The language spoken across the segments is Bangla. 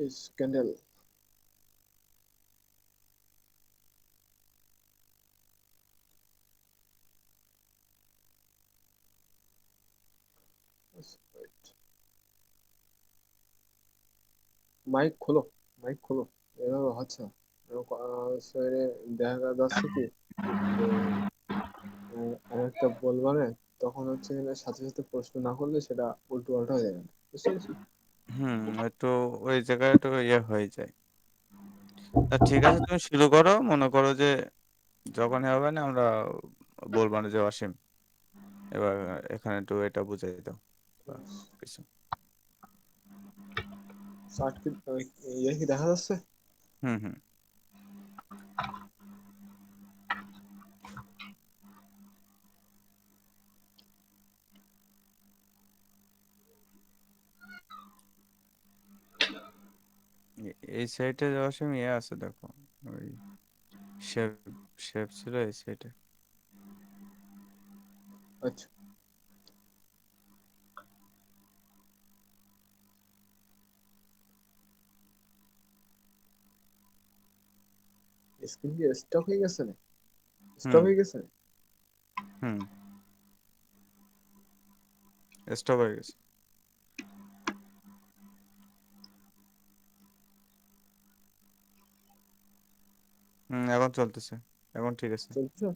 Is candle? মাইক খোলো, মাইক খোলো। এভাবে হচ্ছে না। শরীরে দেখা যাচ্ছে কি যে একটা বলবা না, তখন হচ্ছে কিনা সাথে সাথে প্রশ্ন না করলে সেটা উল্টো পাল্টা হয়ে যাবে, বুঝতে পেরেছি? একটু ওই জায়গায় একটু ইয়ে হয়ে যায়। তা ঠিক আছে, তুমি শুরু করো, মনে করো যে যখনই হবে না আমরা বলবো না যে অসীম, এবার এখানে একটু এটা বুঝাই দাও বা কিছু। শার্ট কি ইয়ে কি দেখা যাচ্ছে? হুম হুম এই সাইডে অসীম ইয়ে আছে দেখো, ওই শেপ শেপ ছিল এই সাইডে। আচ্ছা, স্ক্রিন কি স্টপ হয়ে গেছে না? স্টপ হুম হয়ে গেছে? হুম স্টপ হয়ে গেছে। এখন চলতেছে, এখন ঠিক আছে। চলছে?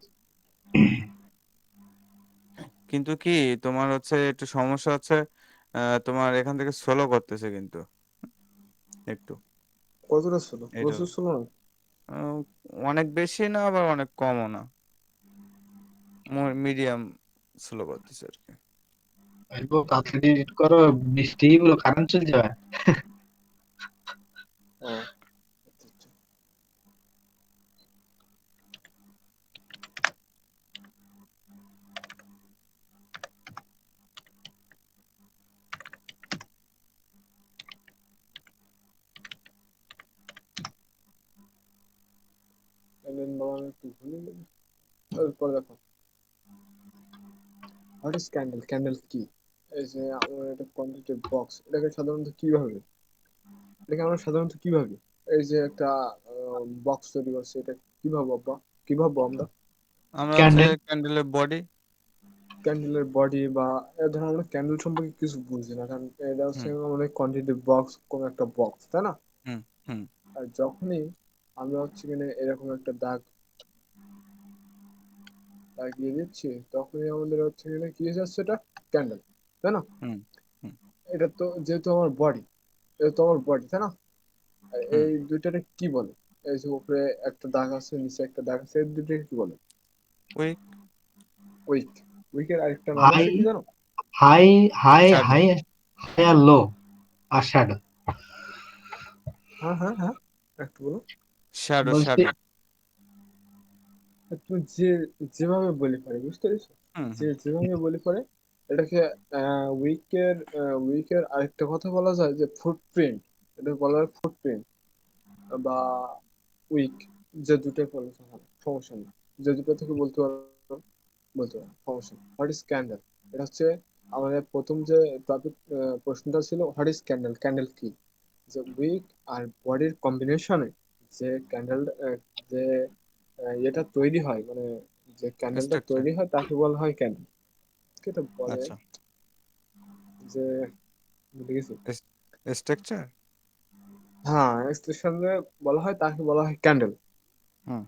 হুম হুম কিন্তু কি তোমার হচ্ছে একটু সমস্যা হচ্ছে, তোমার এখান থেকে সোলো করতেছে কিন্তু একটু। কতটা ছিল? এটা প্রচুর ছিল না? আহ, অনেক বেশি না আবার অনেক কমও না, মিডিয়াম স্লো করতেছে আর কি। ভাইবো তাড়াতাড়ি এডিট করো, বৃষ্টি গুলো কারেন্ট চলে যাবে। ও আচ্ছা আচ্ছা। এলেন বাবা, আমি একটু ভুলে গেছি। এরপর দেখো, হোয়াট ইজ ক্যান্ডেল? ক্যান্ডেল কি? এই যে আমার একটা কোয়ান্টিটি বক্স, এটাকে সাধারণত কিভাবে, এটাকে আমরা সাধারণত কিভাবে, এই যে একটা বক্স তৈরি করছে, এটা কিভাবে বা কিভাবে আমরা আমরা হচ্ছে ক্যান্ডেল। ক্যান্ডেলের বডি। ক্যান্ডেলের বডি বা ধরো আমরা ক্যান্ডেল সম্পর্কে কিছু বুঝি না, কারণ এটা হচ্ছে হুম আমাদের কোয়ান্টিটি বক্স, কোন একটা বক্স, তাই না? হুম হুম আর যখনই আমরা হচ্ছে কিনা এরকম একটা দাগ লাগিয়ে দিচ্ছি, তখনই আমাদের হচ্ছে কিনা কি হয়ে যাচ্ছে, এটা ক্যান্ডেল, তাই না? হুম হুম এটা তো যেহেতু আমার বডি, এটা তো আমার বডি, তাই না? আর হুম এই দুইটারে কি বলে? এই যে উপরে একটা দাগ আছে, নিচে একটা দাগ আছে, এই দুইটাকে কি বলে? উইক। উইক। উইকের আরেকটা নাম হাই আছে কি জানো? High high shadow. High high আর লো আর শ্যাডো। হ্যাঁ হ্যাঁ হ্যাঁ, একটু বলো। শ্যাডো বলছি শ্যাডো। তুমি যে যেভাবে বলি পারে, বুঝতে পেরেছো? হুম যে হুম যেভাবে বলি পারে এটাকে উইকের উইকের আরেকটা কথা বলা যায় যে ফুটপ্রিন্ট। এটা বলা হয় ফুটপ্রিন্ট বা উইক, যে দুটোই বলে হয়, সমস্যা নেই। যে দুটো থেকে বলতে পারো, বলতে পারো, সমস্যা নেই। What is candle? এটা হচ্ছে আমাদের প্রথম যে টপিক, প্রশ্নটা ছিল হোয়াট ইজ ক্যান্ডেল? ক্যান্ডেল কি? যে উইক আর বডির কম্বিনেশনে যে ক্যান্ডেল, যে এটা তৈরি হয়, মানে যে ক্যান্ডেলটা স্ট্রাকচার। তৈরি হয় তাকে বলা হয় ক্যান্ডেল। এটা বলে আচ্ছা, যে, ভুলে গেছি। স্ট্রাকচার। হ্যাঁ, এক্সপ্রেশনে বলা হয়, তাকে বলা হয় ক্যান্ডেল। হুম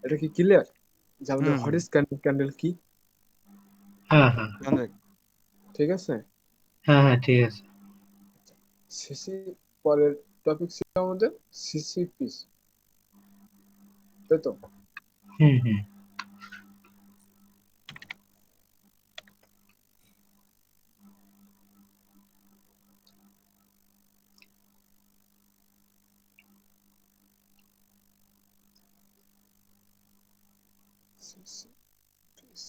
এটা কি ক্লিয়ার যে আমাদের hmm what hmm is candle, candle কি? হ্যাঁ হ্যাঁ সঞ্জয়। ঠিক আছে। হ্যাঁ হ্যাঁ ঠিক আছে। সিসি, পরের টপিক ছিল আমাদের সিসি পিস, তাই তো? হুম হুম সিসি পিস।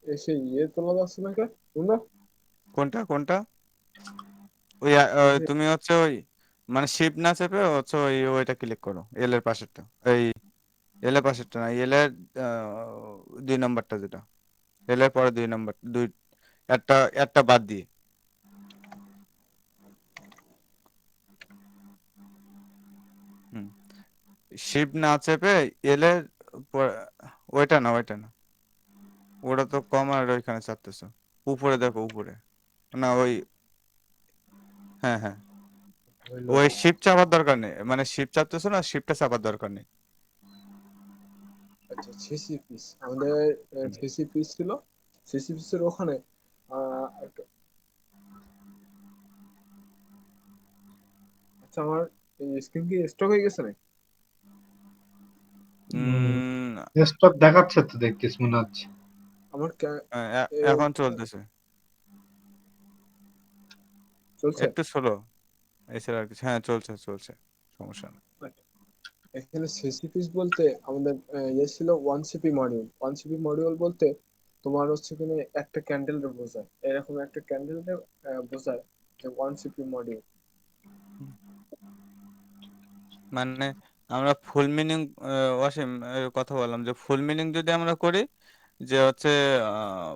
এসে ইয়ে তোলা যাচ্ছে না কে তোমরা? কোনটা কোনটা? ওই এই যে তুমি হচ্ছে ওই মানে শিপ না চেপে হচ্ছে ওইটা ক্লিক করো, এল এর পাশেরটা। এই এল এর পাশেরটা না, এল এর 2 নম্বরটা যেটা, এল এর পরে 2 নম্বর, একটা একটা বাদ দিয়ে। হুম, শিপ না চেপে এল এর ওইটা না, ওইটা না, ওটা তো কমার ওইখানে চাপতেছো। উপরে দেখো, উপরে। না ওই, হ্যাঁ হ্যাঁ, হইলো ওই না। শিপ চাপার দরকার নেই, মানে শিপ চাপতেছো না, শিপটা চাপার দরকার নেই। আচ্ছা, সিসি পিস আমাদের হুম। সিসি পিস ছিল। সিসি পিসের ওখানে আচ্ছা, আমার স্ক্রিন কি স্টক হয়ে গেছে নাকি? উম, স্টক দেখাচ্ছে তো, দেখতেছ মনে হচ্ছে। আমার এখন চলতেছে, চলছে। একটু স্লো, এছাড়া আর কিছু, হ্যাঁ চলছে চলছে, সমস্যা নেই। এখানে সিসি পিস বলতে আমাদের ইয়ে ছিল one CP module. One CP module বলতে তোমার হচ্ছে এখানে একটা ক্যান্ডেল বোঝায়, এরকম একটা ক্যান্ডেল বোঝায় যে ওয়ান সিপি মডিউল। হুম। মানে আমরা ফুল মিনিং, অসীম কথা বললাম যে ফুল মিনিং যদি আমরা করি যে হচ্ছে আহ,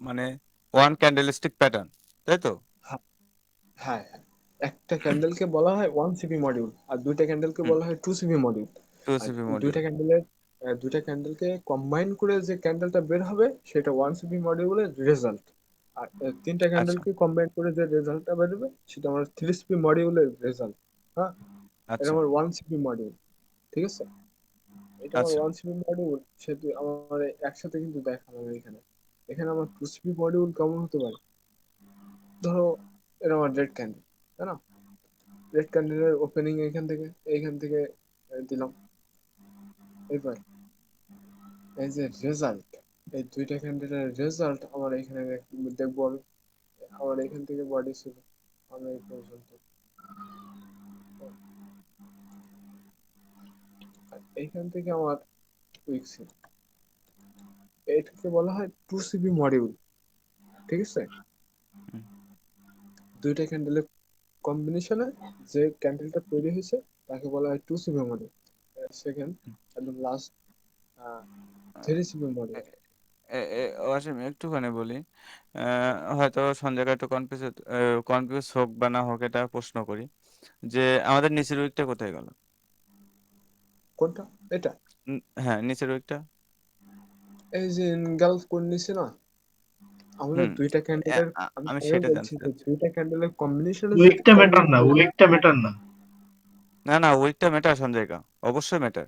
মানে ওয়ান ক্যান্ডেলিস্টিক প্যাটার্ন, তাই তো? হ্যাঁ, হ্যাঁ, হ্যাঁ। একটা ক্যান্ডেলকে বলা হয় ওয়ান সিপি মডিউল, আর দুইটা ক্যান্ডেলকে হুম, বলা হয় টু সিপি মডিউল। টু আর সিপি দুইটা মডিউল। ক্যান্ডেলের দুইটা ক্যান্ডেলকে কম্বাইন করে যে ক্যান্ডেলটা বের হবে সেটা ওয়ান সিপি মডিউলের রেজাল্ট। আর তিনটা আচ্ছা ক্যান্ডেলকে কম্বাইন করে যে রেজাল্টটা বেরোবে সেটা আমার থ্রি সিপি মডিউলের রেজাল্ট। হ্যাঁ, এটা আচ্ছা আমার ওয়ান সিপি মডিউল। ঠিক আছে, এটা আমার আচ্ছা। One CP module. সেহেতু আমার একসাথে কিন্তু দেখানো হবে এখানে। এখানে আমার টু সিপি মডিউল কেমন হতে পারে? ধরো এটা আমার রেড ক্যান্ডেল, তাই না? রেড ক্যান্ডেলের ওপেনিং এইখান থেকে দিলাম। এবার এই যে রেজাল্ট, এই দুইটা ক্যান্ডেলের রেজাল্ট আমার এখানে দেখবো আমি। আমার এখান থেকে বডি ছিল আমি এই পর্যন্ত, আর এইখান থেকে আমার উইক ছিল। এটাকে বলা হয় টু সিপি মডিউল। ঠিক আছে, হুম, দুইটা ক্যান্ডেলের কম্বিনেশনে যে ক্যান্ডেলটা তৈরি হয়েছে তাকে বলা হয় টু সিপি মডিউল। সেকেন্ড, হুম। একদম লাস্ট আহ, থ্রি সিপি মডিউল। এ- অসীম একটুখানি বলি, হয়তো সঞ্জয়কে একটু কনফিউজ কনফিউজ হোক বা না হোক, এটা প্রশ্ন করি যে আমাদের নিচের উইকটা কোথায় গেল? কোনটা? এটা হ্যাঁ, নিচের উইকটা। এই যে ইনগালফ করে নিছে না আমাদের হুম, দুইটা ক্যান্ডেলের। আমি আমি আগে সেটা বলছি জানতে যে চাচ্ছি। দুইটা ক্যান্ডেলের কম্বিনেশনে যে উইকটা ম্যাটার ক্যান্ডেল না, তৈরি হয়। উইকটা ম্যাটার না। না না, উইকটা ম্যাটার সঞ্জয়কা, অবশ্যই ম্যাটার।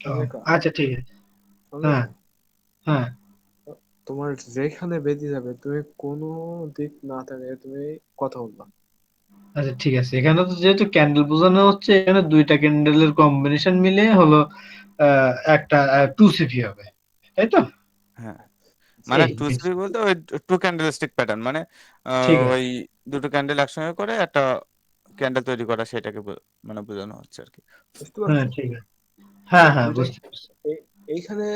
ও, সঞ্জয়কা, আচ্ছা ঠিক আছে। হ্যাঁ, সঞ্জয়কা, হ্যাঁ। তোমার যেখানে বেঁধে যাবে তুমি কোনো দিক না থাকে তুমি কথা বলবা। আচ্ছা ঠিক আছে, এখানে তো যেহেতু ক্যান্ডেল বোঝানো হচ্ছে, এখানে দুইটা ক্যান্ডেলের কম্বিনেশন মিলে হলো একটা টু সিপি হবে, তাই তো? হ্যাঁ, হ্যাঁ, মানে এই টু এই, সিপি বলতে ওই টু ক্যান্ডেলস্টিক প্যাটার্ন, মানে ঠিক আছে। ওই দুটো ক্যান্ডেল একসঙ্গে করে একটা ক্যান্ডেল তৈরি করা, সেটাকে মানে বোঝানো হচ্ছে আর কি। বুঝতে হ্যাঁ পারছো? ঠিক আছে। হ্যাঁ এই হ্যাঁ, দুইটা বুঝতে পারছি। এইখানে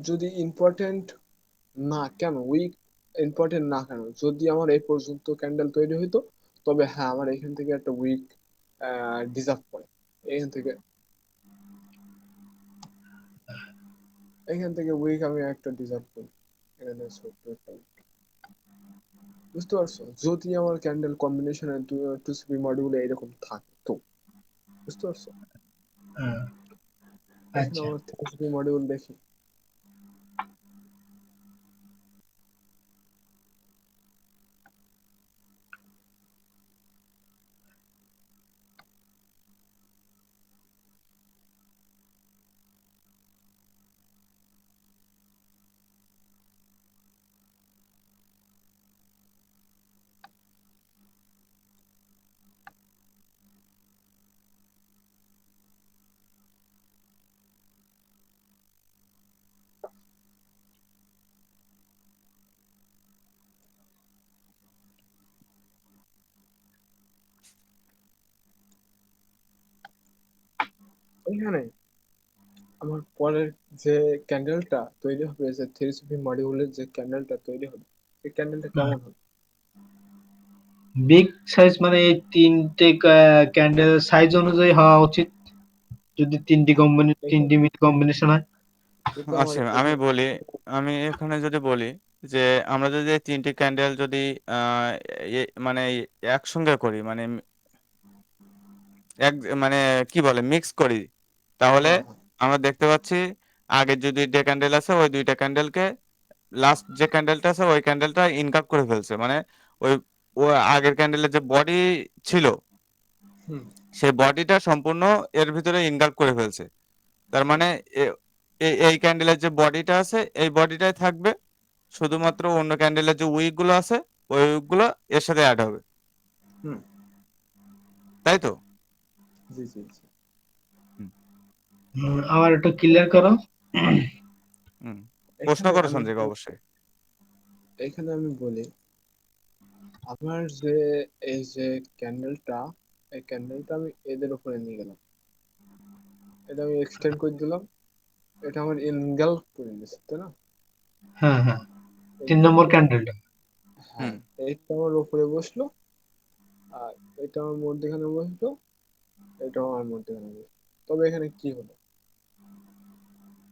যদি ইম্পর্টেন্ট না কেন, উইক ইম্পর্টেন্ট না কেন, যদি আমার এই পর্যন্ত ক্যান্ডেল তৈরি হইতো তবে হ্যাঁ আমার এখান থেকে একটা উইক ডিজার্ভ করে। এখান থেকে উইক আমি একটা ডিজার্ভ করি। এখানে ছোট্ট একটা weak। বুঝতে পারছো? যদি আমার ক্যান্ডেল কম্বিনেশনে টু সিপি মডিউলে এরকম থাকতো। বুঝতে পারছো? হ্যাঁ, এখানে আচ্ছা। আমার থ্রি সিপি মডিউল দেখি। এখানে আমার পরের যে ক্যান্ডেলটা তৈরি হবে, যে 3CP মডিউলের যে ক্যান্ডেলটা তৈরি হবে, এই ক্যান্ডেলটা কেমন হবে? বিগ সাইজ মানে এই তিনটে ক্যান্ডেল সাইজ অনুযায়ী হওয়া উচিত, যদি এখানে তিনটি মিল কম্বিনেশন হয়। কিন্তু আমার অসীম, এখানে আমি এখানে যদি বলি যে আমরা যদি এই ৩ টি ক্যান্ডেল যদি মানে একসঙ্গে করি মানে এক মানে কি বলে মিক্স করি, তাহলে হ্যাঁ, হ্যাঁ। আমরা দেখতে পাচ্ছি আগের যে ২ টা ক্যান্ডেল আছে ওই ২ টা ক্যান্ডেলকে লাস্ট যে ক্যান্ডেলটা আছে ওই ক্যান্ডেলটা ইনকাপ করে ফেলছে। মানে ওই ও আগের ক্যান্ডেলের যে বডি ছিল হুম, সেই বডিটা সম্পূর্ণ এর ভিতরে ইনকাপ করে ফেলছে। তার মানে এ এই ক্যান্ডেলের যে বডিটা আছে এই বডিটাই থাকবে। শুধুমাত্র অন্য ক্যান্ডেলের যে উইক গুলো আছে ওই উইক গুলো এর সাথে এড হবে। হুম। তাই তো? জি, জি, জি। হুম, আমার একটু ক্লিয়ার করো। হুম। প্রশ্ন এখানে করো আমি সঞ্জয়কে অবশ্যই। এখানে আমি বলি, আমার যে এই যে ক্যান্ডেলটা, এই ক্যান্ডেলটা আমি এদের উপরে নিয়ে গেলাম, এটা আমি এক্সটেন্ড করে দিলাম, এটা আমার ইনগালফ করে দিচ্ছে, তাই না? হ্যাঁ হ্যাঁ, এই 3 নম্বর এটা, ক্যান্ডেলটা। হ্যাঁ, হুম। এইটা আমার উপরে বসলো, আর এটা আমার মধ্যখানে বসলো, এটা আমার মধ্যখানে বসলো। তবে এখানে কি হলো,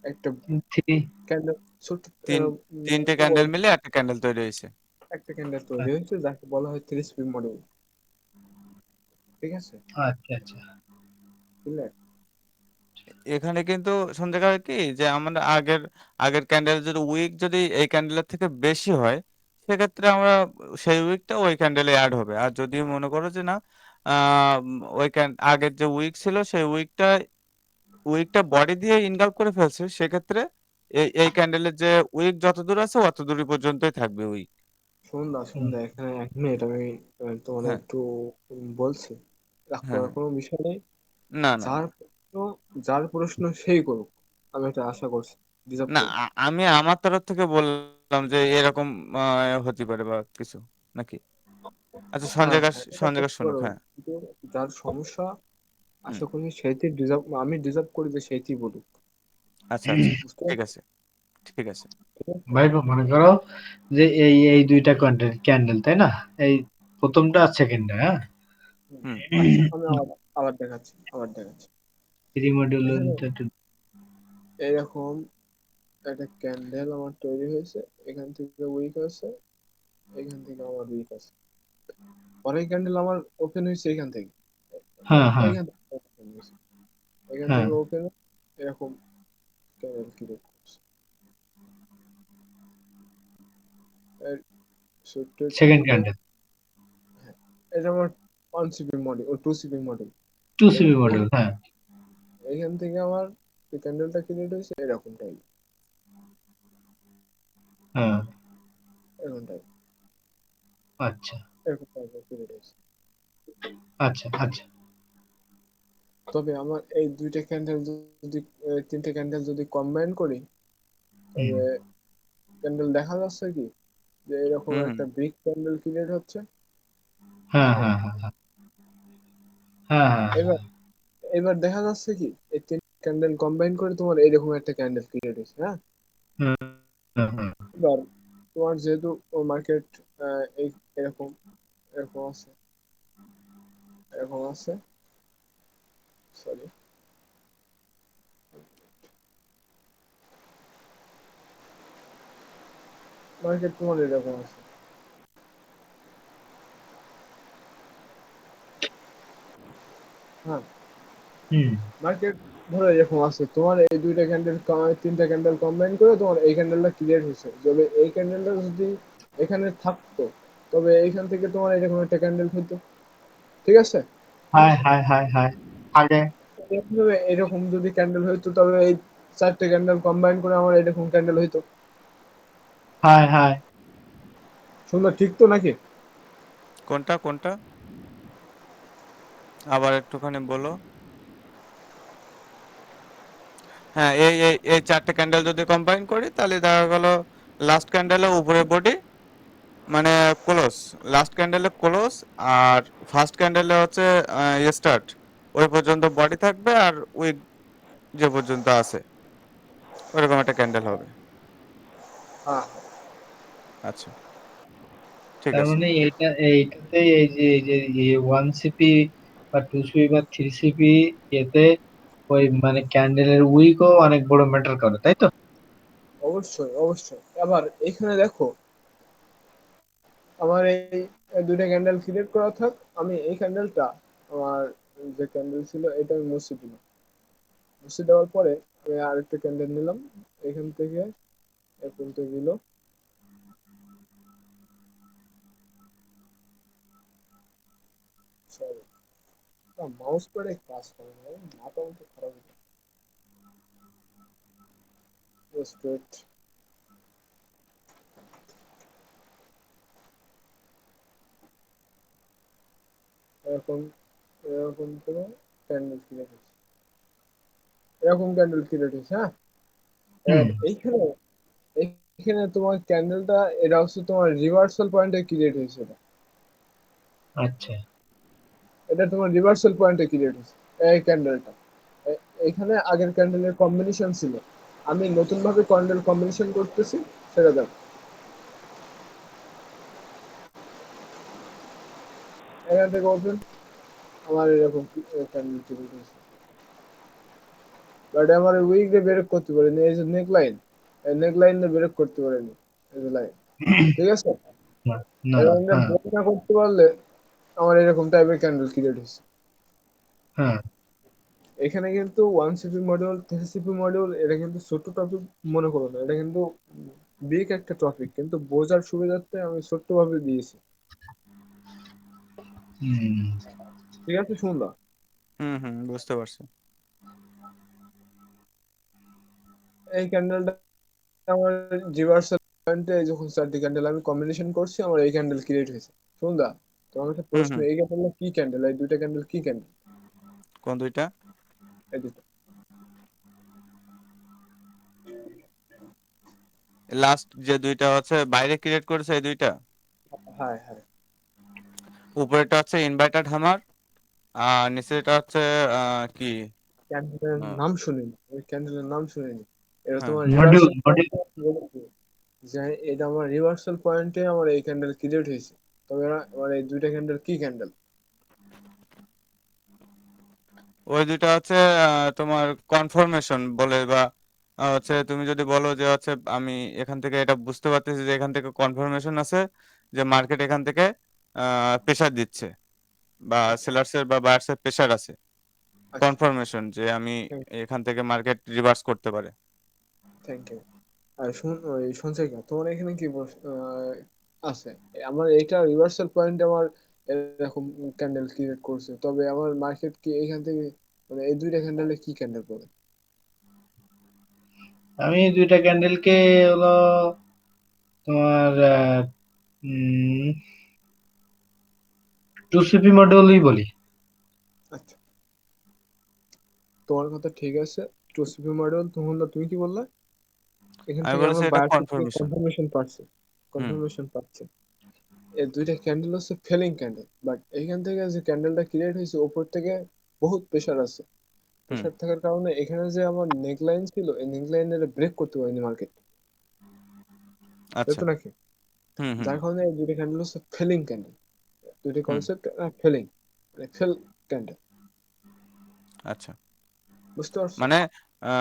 একটা থ্রি। ক্যান্ডেল, ছোট্ট, তিন আহ, উম, ৩ টে ওই ক্যান্ডেল মিলে একটা ক্যান্ডেল তৈরি হইছে। একটা ক্যান্ডেল তৈরি হয়েছে, যাকে বলা হয় 3CP মডিউল। ঠিক আছে, আচ্ছা আচ্ছা। বুঝলে? এখানে কিন্তু সঞ্জয় কাকা কি যে আমরা আগের ক্যান্ডেল যদি উইক যদি এই ক্যান্ডেলের থেকে বেশি হয় সেক্ষেত্রে আমরা সেই উইকটা ওই ক্যান্ডেলে অ্যাড হবে। আর যদি মনে করো যে না ওই আগের যে উইক ছিল সেই উইকটা বডি দিয়ে ইনকাপ করে ফেলছে সেক্ষেত্রে এই ক্যান্ডেলের যে উইক যত দূর আছে অত দূরই পর্যন্তই থাকবে উইক। সন্ধ্যা হুম, সন্ধ্যা, এখানে 1 মিনিট আমি তোমার হ্যাঁ, একটু বলছি, রাগ হ্যাঁ, করার হ্যাঁ। কোনো বিষয় নেই। না, না, না। যার প্রশ্ন যার প্রশ্ন সেই করুক, আমি এটা আশা করছি, ডিজার্ভ না করুক। আমি আমার তরফ থেকে বললাম যে এরকম হতে পারে বা কিছু নাকি? আচ্ছা হ্যাঁ, হ্যাঁ, এটা সঞ্জয় করতে শুনুক, পারো, হ্যাঁ। কিন্তু যার সমস্যা, হুম। আশা করি সেইটি ডিজার্ভ, আমি ডিজার্ভ করি যে সেইটি বলুক। আচ্ছা, আচ্ছা। বুঝতে ঠিক পারছো? আছে, ঠিক আছে। ঠিক আছে? ভাই মনে করো যে এই এই দুইটা ক্যান্ডেল তাই না, এই প্রথমটা আর সেকেন্ডটা, হ্যাঁ। হুম। হুম, আচ্ছা, আমি আবার দেখাচ্ছি। Three module. এখানে এরকম একটা ক্যান্ডেল আমার তৈরি হয়েছে, এখান থেকে উইক আছে, এখান থেকে আমার উইক আছে, পরের ক্যান্ডেল আমার ওপেন হয়েছে এখান থেকে, হ্যাঁ হ্যাঁ এইখান থেকে open হয়েছে, এখান হ্যাঁ, থেকে ওপেন, এরকম ক্যান্ডেল ক্রিয়েট করছে। এর ছোট্ট একটি সেকেন্ড ভিডিও, ক্যান্ডেল। হ্যাঁ, এটা আমার 1CP মডেল ও 2CP মডেল। টু ঠিক সিবি আছে, মডেল, হ্যাঁ। এইখান থেকে আমার যে ক্যান্ডেলটা ক্রিয়েট হয়েছে এরকম টাইপ, হ্যাঁ, এরকম টাইপ, আচ্ছা এরকম টাইপের ক্রিয়েট হয়েছে। আচ্ছা আচ্ছা। তবে আমার এই দুইটা ক্যান্ডেল যদি, তিনটে ক্যান্ডেল যদি কম্বাইন করি, হুম, তবে ক্যান্ডেল দেখা যাচ্ছে কি, যে এরকম হুম, হুম। একটা বিগ ক্যান্ডেল ক্রিয়েট হচ্ছে। হ্যাঁ হ্যাঁ, হ্যাঁ হ্যাঁ হ্যাঁ হ্যাঁ হ্যাঁ এবার এবার দেখা যাচ্ছে কি, এই তিন ক্যান্ডেল কম্বাইন করে তোমার এইরকম একটা ক্যান্ডেল ক্রিয়েট হয়েছে। হ্যাঁ, হ্যাঁ হ্যাঁ হ্যাঁ, এবার তোমার যেহেতু মার্কেট এই এরকম এরকম আছে, এরকম আছে, সরি, মার্কেট তোমার এরকম আছে। হ্যাঁ, হুম, মার্কেট ধরো এরকম আছে, তোমার এই দুইটা ক্যান্ডেল, তিনটা ক্যান্ডেল কম্বাইন করে তোমার এই ক্যান্ডেলটা ক্লিয়ার হয়েছে। তবে এই ক্যান্ডেলটা যদি এখানে থাকতো, তবে এইখান থেকে তোমার এরকম একটা ক্যান্ডেল হইতো। ঠিক আছে, হাই হাই হাই হাই, আগে। এরকম এরকম যদি ক্যান্ডেল হইতো, তবে এই চারটে ক্যান্ডেল কম্বাইন করে আমার এরকম ক্যান্ডেল হইতো। High high. সুন্দর, ঠিক তো নাকি? কোনটা? আবার একটুখানি বলো। হ্যাঁ, এই ৪ টে ক্যান্ডেল যদি কম্বাইন করি তাহলে দেখা গেল লাস্ট ক্যান্ডেলের উপরের বডি মানে ক্লোজ। লাস্ট ক্যান্ডেলে ক্লোজ আর ফার্স্ট ক্যান্ডেলে হচ্ছে স্টার্ট। ওই পর্যন্ত বডি থাকবে আর উইক যে পর্যন্ত আছে। ওরকম একটা ক্যান্ডেল হবে। হ্যাঁ আচ্ছা, ঠিক তার আছে। মানে এইটাতে এই যে 1 সিপি বা 2 সিপি বা 3 সিপি, এতে ওই মানে ক্যান্ডেলের উইকও অনেক বড় ম্যাটার করে, তাই তো? অবশ্যই অবশ্যই। আবার এখানে দেখো, আমার এই দুইটা ক্যান্ডেল ক্রিয়েট করা থাক, আমি এই ক্যান্ডেলটা, আমার যে ক্যান্ডেল ছিল এটা আমি মুছে দিলাম। মুছে দেওয়ার পরে আমি আরেকটা ক্যান্ডেল নিলাম এখান থেকে, এক পর্যন্ত গেল। সরি, মাউস প্যাডে কাজ করে না, মাথা মতো খারাপ হয়ে যায়। Just wait. এরকম এরকম কোনো ক্যান্ডেল ক্রিয়েট হয়েছে, এরকম ক্যান্ডেল ক্রিয়েট হয়েছে। হ্যাঁ, হুম। আর এইখানে এইখানে তোমার ক্যান্ডেলটা, এটা হচ্ছে তোমার রিভার্সাল পয়েন্টে ক্রিয়েট হয়েছে। আচ্ছা। এটা তোমার রিভার্সাল পয়েন্টে ক্রিয়েট হয়েছে এই ক্যান্ডেলটা। এখানে আগের ক্যান্ডেলের কম্বিনেশন ছিল, আমি নতুন ভাবে ক্যান্ডেল কম্বিনেশন করতেছি, সেটা দেখো। এখান থেকে ওপেন, আমার এরকম ক্যান্ডেল ক্রিয়েট হয়েছে, বাট আমার উইক দিয়ে ব্রেক করতে পারিনি। এই যে নেক লাইন, এই নেক লাইন দিয়ে ব্রেক করতে পারিনি, এই যে লাইন, ঠিক আছে। না, না, এই লাইনটা হ্যাঁ, ব্রেক না করতে পারলে আমার এরকম টাইপের ক্যান্ডেল ক্রিয়েট হয়েছে। হ্যাঁ। এখানে কিন্তু 1 সিপি মডিউল, 3 সিপি মডিউল, এটা কিন্তু ছোট্ট টপিক মনে করো না, এটা কিন্তু বিগ একটা টপিক, কিন্তু বোঝার সুবিধার্থে আমি ছোট্ট ভাবে দিয়েছি। হুম। ঠিক আছে, শুনলা? হুম, হুম, বুঝতে পারছি। এই ক্যান্ডেলটা আমার রিভার্সাল পয়েন্টে যখন 4টি ক্যান্ডেল আমি কম্বিনেশন করছি, আমার এই ক্যান্ডেল ক্রিয়েট হয়েছে। শুনলা, তোমার একটা হুম, প্রশ্ন, হুম। এই ক্যান্ডেল কি ক্যান্ডেল, এই দুইটা ক্যান্ডেল কি ক্যান্ডেল? কোন ২ টা? এই দুটো। লাস্ট যে ২ টা হচ্ছে বাইরে ক্রিয়েট করেছে এই ২ টা? হ্যাঁ হ্যাঁ, উপরেরটা হচ্ছে ইনভার্টেড হামার, আর নিচেরটা হচ্ছে কি? ক্যান্ডেলের আ নাম শুনিনি, ওই ক্যান্ডেলের নাম শুনিনি। এটা হ্যাঁ। তোমার মডিউল রিভার্সাল মডিউল পয়েন্টে বলেছি যে এটা আমার রিভার্সাল পয়েন্টে আমার এই ক্যান্ডেল ক্রিয়েট হয়েছে। তবে আমার এই দুইটা ক্যান্ডেল কি ক্যান্ডেল? ওই ২ টা হচ্ছে তোমার কনফার্মেশন বলে, বা হচ্ছে তুমি যদি বলো যে হচ্ছে আমি এখান থেকে এটা বুঝতে পারতেছি যে এখান থেকে কনফার্মেশন আছে যে মার্কেট এখান থেকে প্রেশার দিচ্ছে, বা আচ্ছা, সেলার্স এর বা বায়ার্স এর প্রেশার আছে। আচ্ছা, কনফার্মেশন যে আমি এখান থেকে মার্কেট রিভার্স করতে পারে। Thank you. আর ওই সঞ্চয়িকা, তোমার এখানে কি আছে? আমার এইটা রিভার্সাল পয়েন্ট, আমার এরকম ক্যান্ডেল ক্রিয়েট করছে, তবে আমার মার্কেট কি এখান থেকে, মানে এই দুইটা ক্যান্ডেলে কি ক্যান্ডেল পড়ে? আমি এই দুইটা ক্যান্ডেলকে হলো তোমার 2 সিপি মডিউলই বলি। আচ্ছা, তোমার কথা ঠিক আছে। টু সিপি মডেল, তুমি কি বললে? এখান আমি থেকে বলেছি আমার এটা বায়ার থেকে কনফার্মেশন। কনফার্মেশন পাচ্ছে, হুম, কনফার্মেশন পাচ্ছে। এই দুইটা ক্যান্ডেল হচ্ছে ফেলিং ক্যান্ডেল, বাট এইখান থেকে যে ক্যান্ডেলটা ক্রিয়েট হয়েছে উপর থেকে বহুত প্রেশার আছে। হুম। প্রেশার থাকার কারণে এখানে যে আমার নেকলাইন ছিল, এই নেকলাইনের ব্রেক করতে পারিনি মার্কেট, তাই আচ্ছা। তো নাকি? হুম, হুম। যার কারণে এই দুইটা ক্যান্ডেল হচ্ছে ফেলিং ক্যান্ডেল। দুইটা হুম। কনসেপ্ট, ফেলিং মানে ফেল ক্যান্ডেল। আচ্ছা। বুঝতে পারছো? মানে আ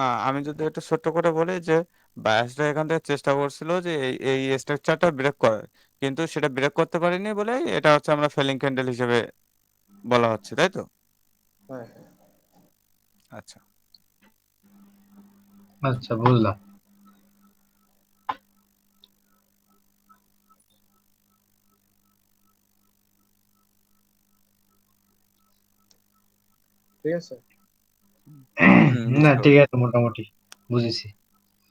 আ আমি যদি একটু ছোট্ট করে বলি যে বায়াসরা এখান থেকে চেষ্টা করছিল যে এই স্ট্রাকচারটা ব্রেক করার। কিন্তু সেটা ব্রেক করতে পারেনি বলেই এটা হচ্ছে আমরা ফেলিং ক্যান্ডেল হিসেবে বলা হচ্ছে, তাই তো? হ্যাঁ হ্যাঁ, আচ্ছা। আচ্ছা, বুঝলাম। ঠিক আছে। হুম, না, বুঝতে ঠিক পারছি। আছে, মোটামুটি বুঝেছি।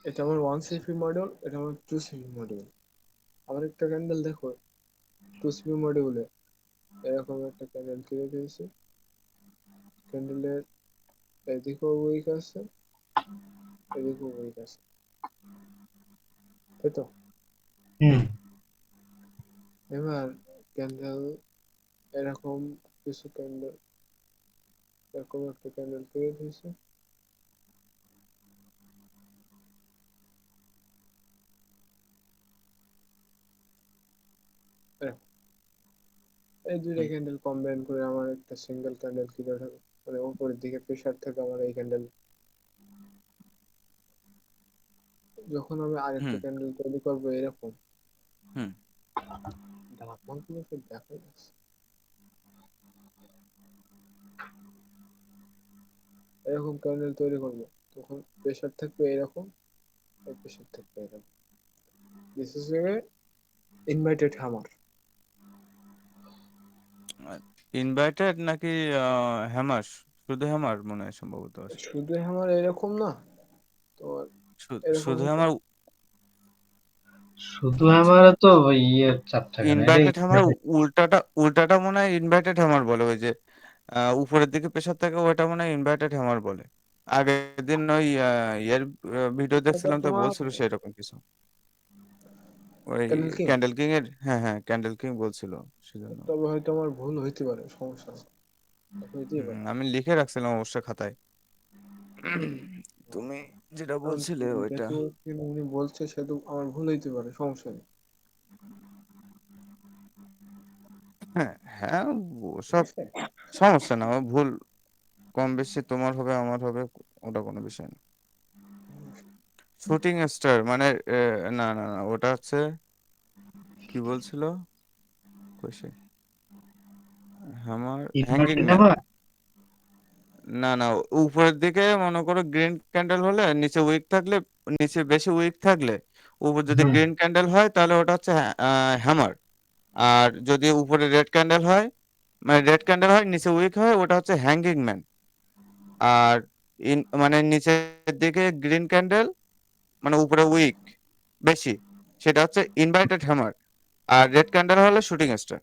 এটা আমার 1 সিপি মডিউল, এটা আমার 2 সিপি মডিউল। আমার একটা ক্যান্ডেল দেখো, 2 সিপি মডিউলে এরকম একটা ক্যান্ডেল ক্রিয়েট হয়েছে। ক্যান্ডেলের এদিকেও উইক আছে, এদিকেও উইক আছে, তাই তো? হুম। এবার ক্যান্ডেল এরকম কিছু ক্যান্ডেল, এরকম একটা ক্যান্ডেল ক্রিয়েট হয়েছে। এই দুইটা হুম ক্যান্ডেল কম্বাইন করে আমার একটা সিঙ্গেল ক্যান্ডেল ক্রিয়েট হবে, মানে উপরের দিকে প্রেসার থেকে আমার এই ক্যান্ডেল, যখন আমি আরেকটা হুম ক্যান্ডেল তৈরি করবো এরকম, হুম ধামাগুলোকে দেখা যাচ্ছে, এরকম ক্যান্ডেল তৈরি করবো, তখন প্রেসার থাকবে এরকম, আর প্রেসার থাকবে এরকম। This is a invited hammer. Inverted নাকি হ্যামার? শুধু হ্যামার মনে হয় সম্ভবত আছে। শুধু হ্যামার এরকম না, তোমার এরকম শুধু হতে হ্যামার। শুধু আচ্ছা, আমার তো ইয়ে চাপ থাকে না এটা ইনভার্টেড হ্যামার উল্টাটা, উল্টাটা মনে হয় ইনভার্টেড হ্যামার বলে, ওই যে উপরের দিকে প্রেসার থাকে ওইটা মনে হয় ইনভার্টেড হ্যামার বলে। আগের দিন ওই ইয়ের ভিডিও এটা দেখছিলাম তো তোমার বলছিল সেরকম কিছু। ওই ক্যান্ডেল কিং। ক্যান্ডেল কিং এর, হ্যাঁ হ্যাঁ ক্যান্ডেল কিং বলছিল সেজন্য। তবে হয়তো আমার ভুল হইতে পারে, সমস্যা নেই, হইতেই পারে। আমি লিখে রাখছিলাম অবশ্য খাতায়। তুমি যেটা কারণ বলছিলে ওইটা। যেহেতু উনি বলছে সেহেতু আমার ভুল হইতে পারে, সমস্যা নেই। হ্যাঁ হ্যাঁ, ঠিক সব আছে। সমস্যা না, আমার ভুল কম বেশি তোমার হবে আমার হবে, ওটা কোনো বিষয় না। শুটিং স্টার মানে না না না, ওটা হচ্ছে কি বলছিল কইছে, হ্যামার হ্যাঙ্গিং ইনভার্টেড ম্যান। আমার না না, উপরের দিকে মনে করো গ্রিন ক্যান্ডেল হলে নিচে উইক থাকলে, নিচে বেশি উইক থাকলে, উপর যদি হুম গ্রিন ক্যান্ডেল হয় তাহলে ওটা হচ্ছে হ্যামার। আর যদি উপরে রেড ক্যান্ডেল হয়, মানে রেড ক্যান্ডেল হয় নিচে উইক হয়, ওটা হচ্ছে হ্যাঙ্গিং ম্যান। আর মানে নিচের দিকে গ্রিন ক্যান্ডেল মানে উপরে উইক বেশি, সেটা হচ্ছে ইনভার্টেড হ্যামার। আর রেড ক্যান্ডেল হলে শুটিং স্টার।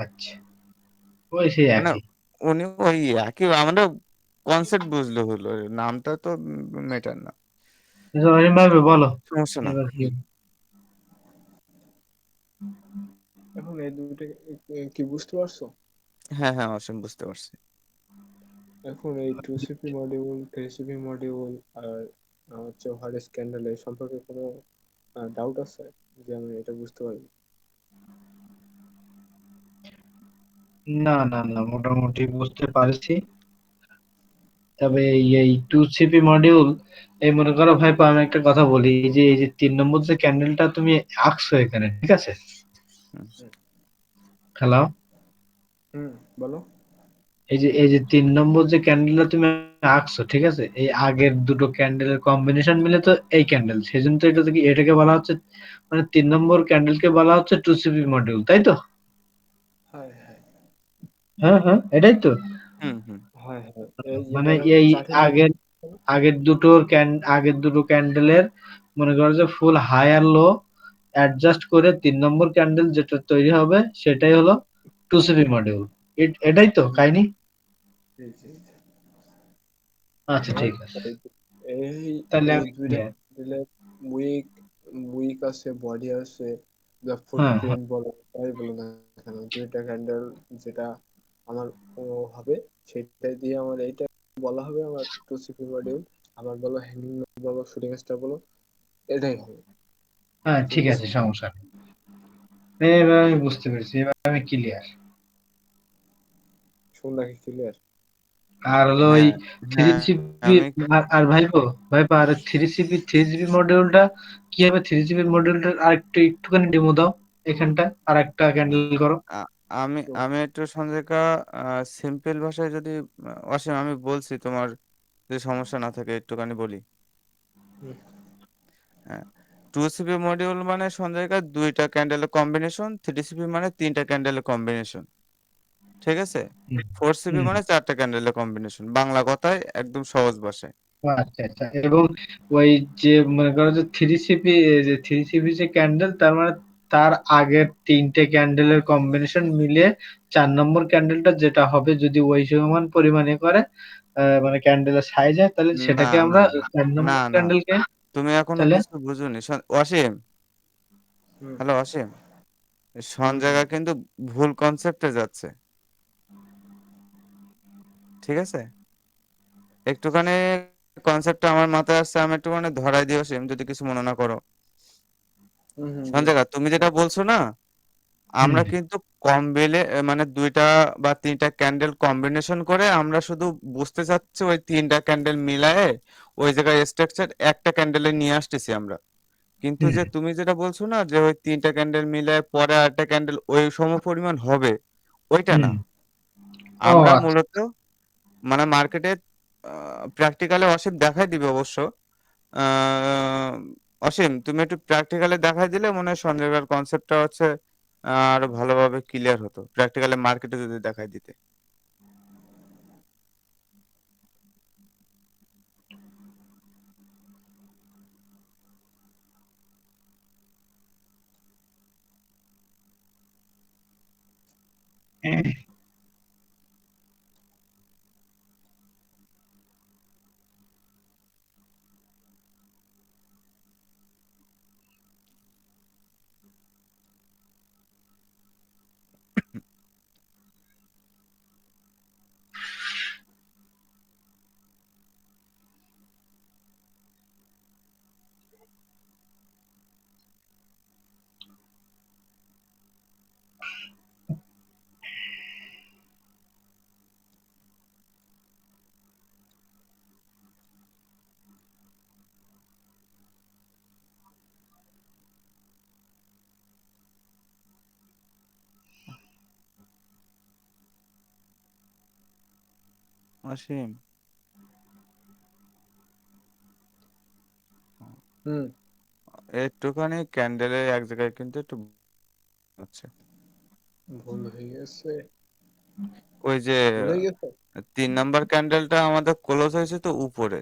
আচ্ছা ওই সেই মানে একই। উনি ওই একই, আমরা কনসেপ্ট বুঝলে হলো, নামটা তো মেটার না, অনিম ভাই বলো সমস্যা না। এবার কি এখন এই দুইটা কি বুঝতে পারছো? হ্যাঁ হ্যাঁ অসীম, বুঝতে পারছি। এখন এই 2CP মডিউল, 3CP মডিউল আর হচ্ছে হট ক্যান্ডেল এই সম্পর্কে কোনো ডাউট আছে যে আমি এটা বুঝতে পারবো? না না না মোটামুটি বুঝতে পারছি। তবে এই 2CP মডিউল, এই মনে করো ভাই আমি একটা কথা বলি, এই যে 3 নম্বর যে ক্যান্ডেলটা তুমি আঁকছো এখানে, ঠিক আছে? হুম হ্যালো, হুম, বলো। এই যে 3 নম্বর যে ক্যান্ডেলটা তুমি আঁকছো, ঠিক আছে? এই আগের দুটো ক্যান্ডেলের কম্বিনেশন মিলে তো এই ক্যান্ডেল, সেজন্য তো এটাকে বলা হচ্ছে, মানে 3 নম্বর ক্যান্ডেলকে বলা হচ্ছে 2CP মডিউল, তাই তো? হ্যাঁ হ্যাঁ হ্যাঁ হ্যাঁ এটাই তো। হুম হুম হ্যাঁ হ্যাঁ, এই যে মানে ধরো এই চার্টে দেখো। আগের আগের দুটো ক্যান্ডেলের মনে করো যে ফুল হাই আর লো অ্যাডজাস্ট করে 3 নম্বর ক্যান্ডেল যেটা তৈরি হবে সেটাই হলো 2CP মডিউল। এটাই তো হুম, কাহিনী। জি জি জি। আচ্ছা তোমার ঠিক আছে, এই এই তাহলে এই আমি দুইটা clear। ক্যান্ডেলের উইক, উইক আছে, বডি আছে, যা হ্যাঁ হ্যাঁ ফুটপ্রিন্ট বলো তাই বলো না কেন, দুইটা ক্যান্ডেল যেটা আমার হবে সেটাই দিয়ে আমার এইটা বলা হবে আমার 2CP মডিউল। আমার বলো হ্যাঙ্গিং বলো শুটিং স্টার বলো, এটাই হবে। হ্যাঁ ঠিক ঠিক আছে, আছে সমস্যা নেই। এবার আমি বুঝতে পেরেছি, এবার আমি ক্লিয়ার। শুনলা কি ক্লিয়ার? আর হলো ওই হ্যাঁ থ্রি হ্যাঁ। সিপি, আমি আর ভাইপো আর 3CP মডিউলটা কি হবে? 3CP মডিউলটার আর একটুখানি ডেমো দাও এখানটা, আর একটা ক্যান্ডেল করো। আ- আমি তো আমি একটু সঞ্জয়কা সিম্পল ভাষায় যদি অসীম আমি বলছি, তোমার যদি সমস্যা না থাকে একটুখানি বলি। হুম হ্যাঁ, 2CP মডিউল মানে সঞ্জয়কা দুইটা ক্যান্ডেলের কম্বিনেশন, 3CP মানে তিনটা ক্যান্ডেলের কম্বিনেশন, ঠিক আছে? হুম 4CP হুম মানে চারটা ক্যান্ডেলের কম্বিনেশন, বাংলা কথায় একদম সহজ ভাষায়। আচ্ছা আচ্ছা। এবং ওই যে মনে করো যে 3CP, যে 3CP যে ক্যান্ডেল, তার মানে তার আগের 3টে ক্যান্ডেলের কম্বিনেশন মিলে 4 নম্বর ক্যান্ডেলটা যেটা হবে, যদি ওই সমান পরিমাণে করে মানে ক্যান্ডেলের সাইজ হয়, তাহলে না সেটাকে না আমরা চার না নম্বর না, ক্যান্ডেলকে তুমি এখনো তাহলে কিছু বুঝোনি অসীম। হুম হ্যালো অসীম, হুম হুম। সঞ্জয়কা কিন্তু ভুল কনসেপ্টে যাচ্ছে, ঠিক আছে? একটুখানি কনসেপ্টটা আমার মাথায় আসছে, আমি একটুখানি ধরাই দিও অসীম, যদি কিছু মনে না করো। হুম হুম, বলো। সঞ্জয়কা তুমি যেটা বলছো না, আমরা হুম, কিন্তু কম বিলে মানে ২ টা বা ৩ টা ক্যান্ডেল কম্বিনেশন করে আমরা শুধু বুঝতে চাচ্ছি ওই ৩ টা ক্যান্ডেল মিলায়ে ওই জায়গায় স্ট্রাকচার একটা ক্যান্ডেলে নিয়ে আসতেছি আমরা। কিন্তু হুম, যে তুমি যেটা বলছো না যে ওই ৩ টা ক্যান্ডেল মিলায়ে পরে আরেকটা ক্যান্ডেল ওই সমপরিমাণ হবে, ওইটা হুম। না। ও আমরা আচ্ছা। মূলত মানে মার্কেটে আ প্র্যাকটিক্যালি অসীম দেখাই দিবে অবশ্য। আ অসীম তুমি একটু প্র্যাকটিক্যালি দেখাই দিলে মনে হয় সঞ্জয় ভাইয়ের কনসেপ্টটা হচ্ছে আরো ভালোভাবে ক্লিয়ার হতো। প্র্যাকটিক্যালি মার্কেটে যদি দেখাই দিতে। অসীম হুম। একটুখানি ক্যান্ডেলের এক জায়গায় কিন্তু একটু হচ্ছে। ভুল হয়ে গেছে। ওই যে ভুল হয়ে গেছে। ৩ নাম্বার ক্যান্ডেলটা আমাদের ক্লোজ হয়েছে তো উপরে।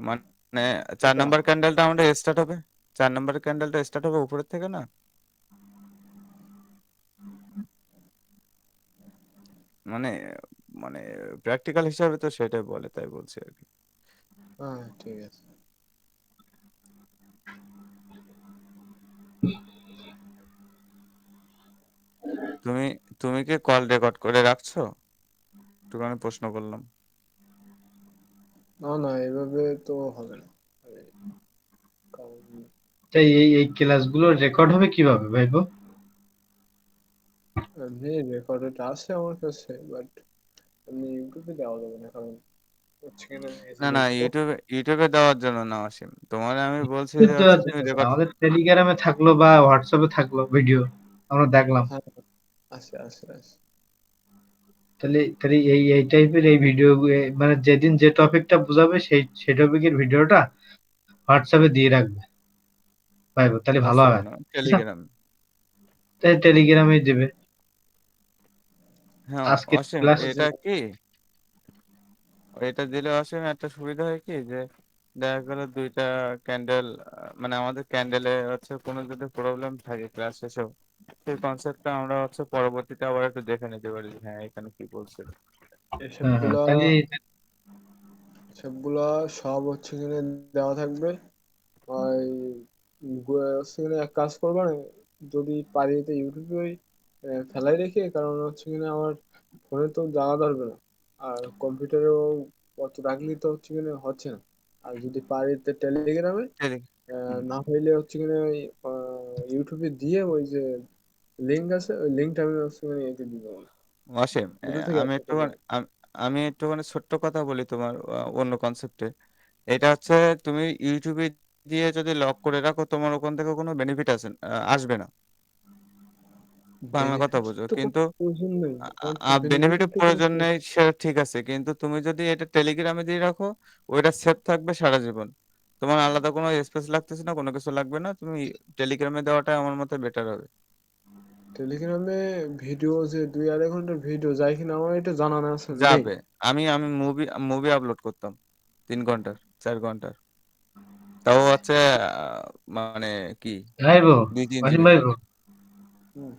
মানে ৪ এটা নাম্বার ক্যান্ডেলটা আমাদের স্টার্ট হবে। ৪ নাম্বার ক্যান্ডেলটা স্টার্ট হবে উপরের থেকে না? মানে মানে প্র্যাকটিক্যাল হিসাবে তো সেটাই বলে তাই বলছি আরকি। হ্যাঁ, ঠিক আছে। তুমি তুমি কি কল রেকর্ড করে রাখছো? একটুখানি প্রশ্ন করলাম। না, না, এভাবে তো হবে না। কারণ তাই এই ক্লাসগুলো রেকর্ড হবে কিভাবে ভাইবো? এমনি রেকর্ডেড আছে আমার কাছে, বাট এমনি ইউটিউবে দেওয়া যাবে না, কারণ হচ্ছে কিনা এই যে না, না দেখো। ইউটিউবে দেওয়ার জন্য না অসীম। তোমারে আমি বলছি যে দেওয়া হচ্ছে তুমি যেতে পারে। রেকর্ড আমাদের টেলিগ্রামে থাকলো বা হোয়াটসঅ্যাপে থাকলো ভিডিও আমরা দেখলাম। হ্যাঁ, আছে, আছে, আছে। তাহলে তাহলে এই টাইপের এই ভিডিও মানে যেদিন যে টপিকটা বুঝাবে সেই টপিকের ভিডিওটা হোয়াটসঅ্যাপে দিয়ে রাখবে ভাইবো, তাহলে ভালো হোয়াটসঅ্যাপে হবে। না আচ্ছা, টেলিগ্রামে। তাই টেলিগ্রামে দেবে। হ্যাঁ, আজকের অসীম ক্লাস এটা কি এটা দিলে অসীম একটা সুবিধা হয় কি যে দেখা গেল ২ টা ক্যান্ডেল মানে আমাদের ক্যান্ডেলে হচ্ছে কোনো যদি প্রবলেম থাকে ক্লাস শেষেও সেই কনসেপ্টটা আমরা হচ্ছে পরবর্তীতে আবার একটু দেখে নিতে পারি যে হ্যাঁ এখানে কি বলছে। হ্যাঁ, হ্যাঁ। এসবগুলা তাহলে সবগুলা সব হচ্ছে কিনা দেওয়া থাকবে। ওই হচ্ছে কিনা এক কাজ করবা না, যদি পারি তো ইউটিউবে ওই ফেলাই রেখে, কারণ হচ্ছে কিনা আমার ফোনে তো জানা ধরবে না, আর কম্পিউটারেও অত রাখলেই তো হচ্ছে কিনা হচ্ছে না। আর যদি পারি তো টেলিগ্রামে, টেলি হুম। না হইলে হচ্ছে কিনা ওই ইউটিউবে দিয়ে ওই যে লিঙ্ক আছে, ওই লিঙ্কটা আমি হচ্ছে কিনা এতে দিব, অসীম দুটো থেকে আমি একটা একটুখানি করবো। আমি একটুখানি ছোট্ট কথা বলি তোমার অন্য কনসেপ্টে। এটা হচ্ছে তুমি ইউটিউবে দিয়ে যদি লক করে রাখো তোমার ওখান থেকে কোনো বেনিফিট আসবে না। বাংলা কথা বেনিফিট বুঝো। তো কোনো কিন্তু প্রয়োজন নেই, আমার তো বেনিফিটের বেনিফিটের তো কোনো প্রয়োজন নেই প্রয়োজন। সে ঠিক আছে। কিন্তু তুমি যদি এটা টেলিগ্রামে দিয়ে রাখো, ওইটা সেভ থাকবে সারা জীবন। তোমার আলাদা কোনো স্পেস লাগতেছে না, কোনো কিছু লাগবে না। তুমি টেলিগ্রামে দেওয়াটাই আমার মতে বেটার হবে। টেলিগ্রামে ভিডিও যে 2-2.5 ঘন্টার ভিডিও যায় কিনা আমার এটা জানা না, আছে নেই। যাবে। আমি আমি মুভি আপলোড করতাম ৩ ঘন্টার, ৪ ঘন্টার। তাও হচ্ছে আ মানে কি ভাইবো, ২-৩ অসীম দিনে। ভাইবো, হুম।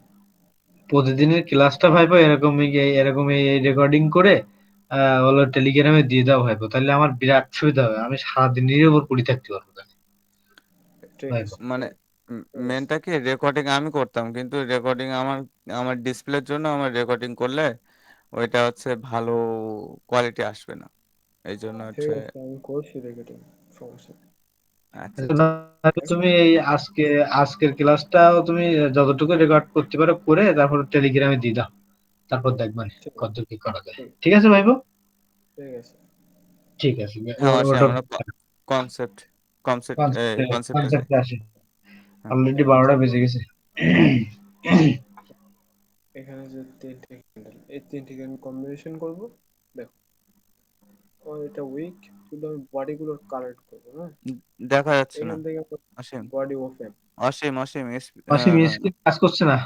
প্রতিদিনের ক্লাসটা ভাইবো এরকম এই রেকর্ডিং করে হলো টেলিগ্রামে দিয়ে দাও ভাইবো, তাহলে আমার বিরাট সুবিধা হবে। আমি সারাদিনের উপর পড়ে থাকতে পারবো তাহলে ঠিক ভাইবো। আছে, মানে ঠিক ঠিক আছে। মেইনটা কি রেকর্ডিং আমি করতাম। কিন্তু রেকর্ডিং আমার আমার ডিসপ্লের জন্য আমার রেকর্ডিং করলে ওইটা হচ্ছে ভালো কোয়ালিটি আসবে না। এইজন্য ঠিক হচ্ছে আছে, আমি করছি রেকর্ডিং, সমস্যা নেই। আচ্ছা তো আচ্ছা। না, ঠিক আছে? তুমি এই আজকের ক্লাসটাও তুমি যতটুকু রেকর্ড করতে পারো করে তারপর টেলিগ্রামে দিয়ে দাও, তারপর দেখবেন ঠিক আছে, কত কি করা যায়। ঠিক ঠিক আছে ভাইবো? ঠিক আছে। ঠিক আছে, হ্যাঁ অবশ্যই ওটা আমরা কনসেপ্ট কনসেপ্ট কনসেপ্টে যাই। কনসেপ্টে আসি। হ্যাঁ অলরেডি এই 12টা যে বেজে গেছে। এখানে যে তিনটে ক্যান্ডেল, এই তিনটে ক্যান্ডেল কম্বিনেশন করবো। দেখো, ও এটা উইক, কিন্তু আমি বডি গুলো কালেক্ট করবো। হ্যাঁ, দেখা যাচ্ছে না। এখান থেকে অসীম বডি ওপেন। অসীম অসীম অসীম স্ক্রিন কাজ করছে না।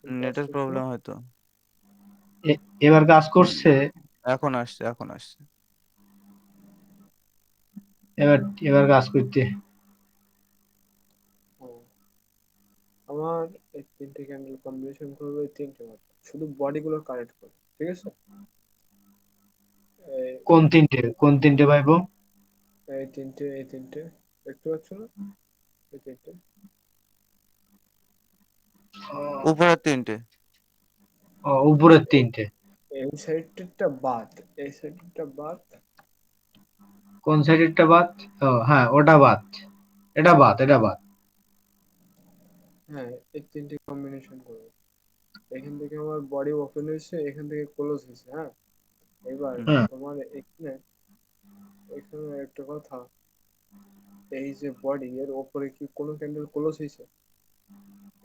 কাজ নেটের করছে না। প্রবলেম হয়তো। এবার কাজ করছে। এখন আসছে এখন আসছে। এবার এবার কাজ করতে। ও, আমার এই তিনটে ক্যান্ডেল কম্বিনেশন করবো, এই তিনটে মাত্র, শুধু বডি গুলো কালেক্ট করবো। ঠিক আছে? এই কোন তিনটে ভাইবো? এই তিনটে, এই তিনটে দেখতে পাচ্ছ না? এই তিনটে, উপরের তিনটে। উপরের তিনটে। এই সাইডটা বাদ, এই সাইডটা বাদ। কোন সাইডেরটা বাদ? ও হ্যাঁ, ওটা বাদ। এটা বাদ। হ্যাঁ, এই তিনটে কম্বিনেশন করবো। এখান থেকে আমার বডি ওপেন হয়েছে, এখান থেকে ক্লোজ হয়েছে। হ্যাঁ, এবার হুম, হ্যাঁ, তোমার এখানে, এখানে একটা কথা, এই যে বডি এর ওপরে কি কোনো ক্যান্ডেল ক্লোজ হয়েছে?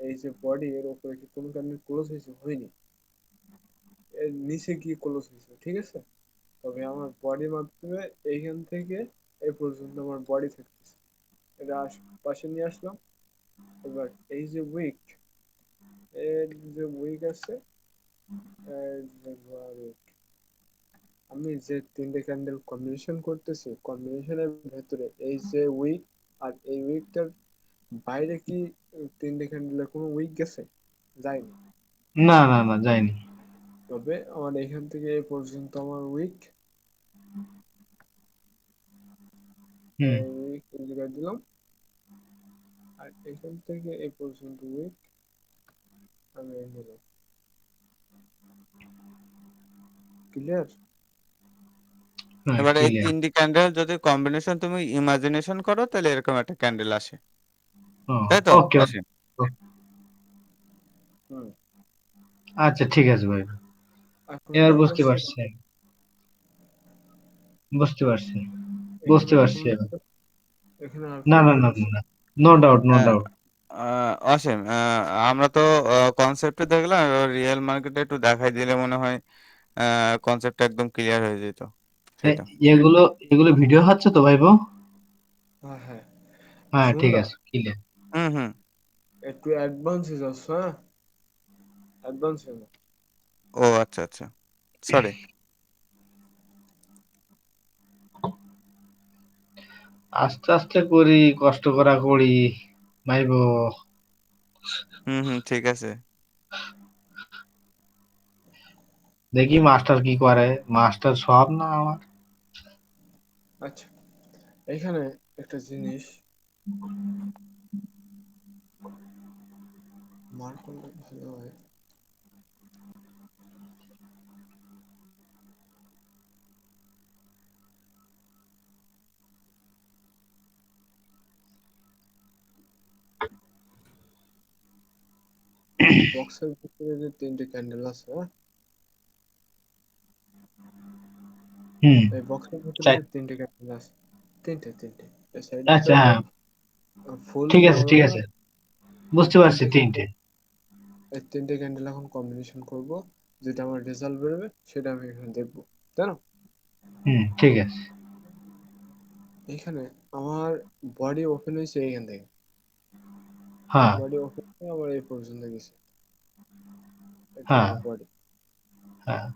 এই যে বডি এর ওপরে কি কোনো ক্যান্ডেল ক্লোজ হয়েছে? হয়নি। এর নিচে গিয়ে ক্লোজ হয়েছে। ঠিক আছে? তবে আমার বডির মাধ্যমে এইখান থেকে এই পর্যন্ত আমার বডি থাকতেছে। এটা পাশে নিয়ে আসলাম। এবার এই যে উইক, এর যে উইক আছে, এর যে weak, আমি যে তিনটে ক্যান্ডেল কম্বিনেশন করতেছি, কম্বিনেশনের ভেতরে এই যে উইক আর এই উইকটার বাইরে কি তিনটে ক্যান্ডেলে কোনো উইক গেছে? যায়নি। না না না, যায়নি। তবে আমার এখান থেকে এই পর্যন্ত আমার উইক, হুম। এই উইক এই জায়গায় দিলাম, আর এখান থেকে এই পর্যন্ত উইক আমি নিলাম। ক্লিয়ার? হ্যাঁ, এবার এই ক্লিয়ার। তিনটি ক্যান্ডেল যদি কম্বিনেশন তুমি ইমাজিনেশন করো তাহলে এরকম একটা ক্যান্ডেল আসে, তাই তো ওকে। অসীম? হুম। আচ্ছা ঠিক আছে ভাই, এখন এবার বুঝতে বুঝতে পারছো? পারছি। বুঝতে পারছি। বুঝতে এখানে আর পারছি কোনো এবার। এখানে আর না কোনো না না ডাউট না আছে? না, নো ডাউট নো আহ, ডাউট। অসীম আমরা তো কনসেপ্টে দেখলাম, এবার রিয়েল মার্কেটে একটু দেখাই দিলে মনে হয় কনসেপ্টটা একদম ক্লিয়ার হয়ে যেত সেটা। এগুলো এগুলো ভিডিও হচ্ছে তো ভাইবো? হ্যাঁ হ্যাঁ, হ্যাঁ ঠিক শুনলা? আছে, ক্লিয়ার। হুম হুম। একটু অ্যাডভান্সে যাচ্ছ। হ্যাঁ, অ্যাডভান্সে না। ও আচ্ছা আচ্ছা, সরি। আস্তে আস্তে করি, কষ্ট করা করি ভাইবো। হুম হুম ঠিক আছে। দেখি মাস্টার কি করে। মাস্টার সব না আমার। আচ্ছা, এখানে একটা জিনিস মার করলে ভালো হয়। এই বক্সের ভিতরে যে তিনটে ক্যান্ডেল আছে, হ্যাঁ, হুম। এই বক্সের ভিতরে চাই- যে তিনটে ক্যান্ডেল আছে, তিনটে তিনটে, এই সাইডটা আচ্ছা হ্যাঁ, ফুল ঠিক আছে দেওয়া ঠিক যাবে না। আছে, বুঝতে পারছি তিনটে তিনটে। ক্যান্ডেল, এই তিনটে ক্যান্ডেল এখন কম্বিনেশন করব, যেটা আমার রেজাল্ট বেরোবে সেটা আমি এখানে দেখবো, তাই না? হুম, ঠিক আছে। এখানে আমার বডি ওপেন হয়েছে এইখান থেকে, হ্যাঁ বডি ওপেন হয়ে আমার এই পর্যন্ত গেছে। এটা হ্যাঁ আমার বডি। হ্যাঁ।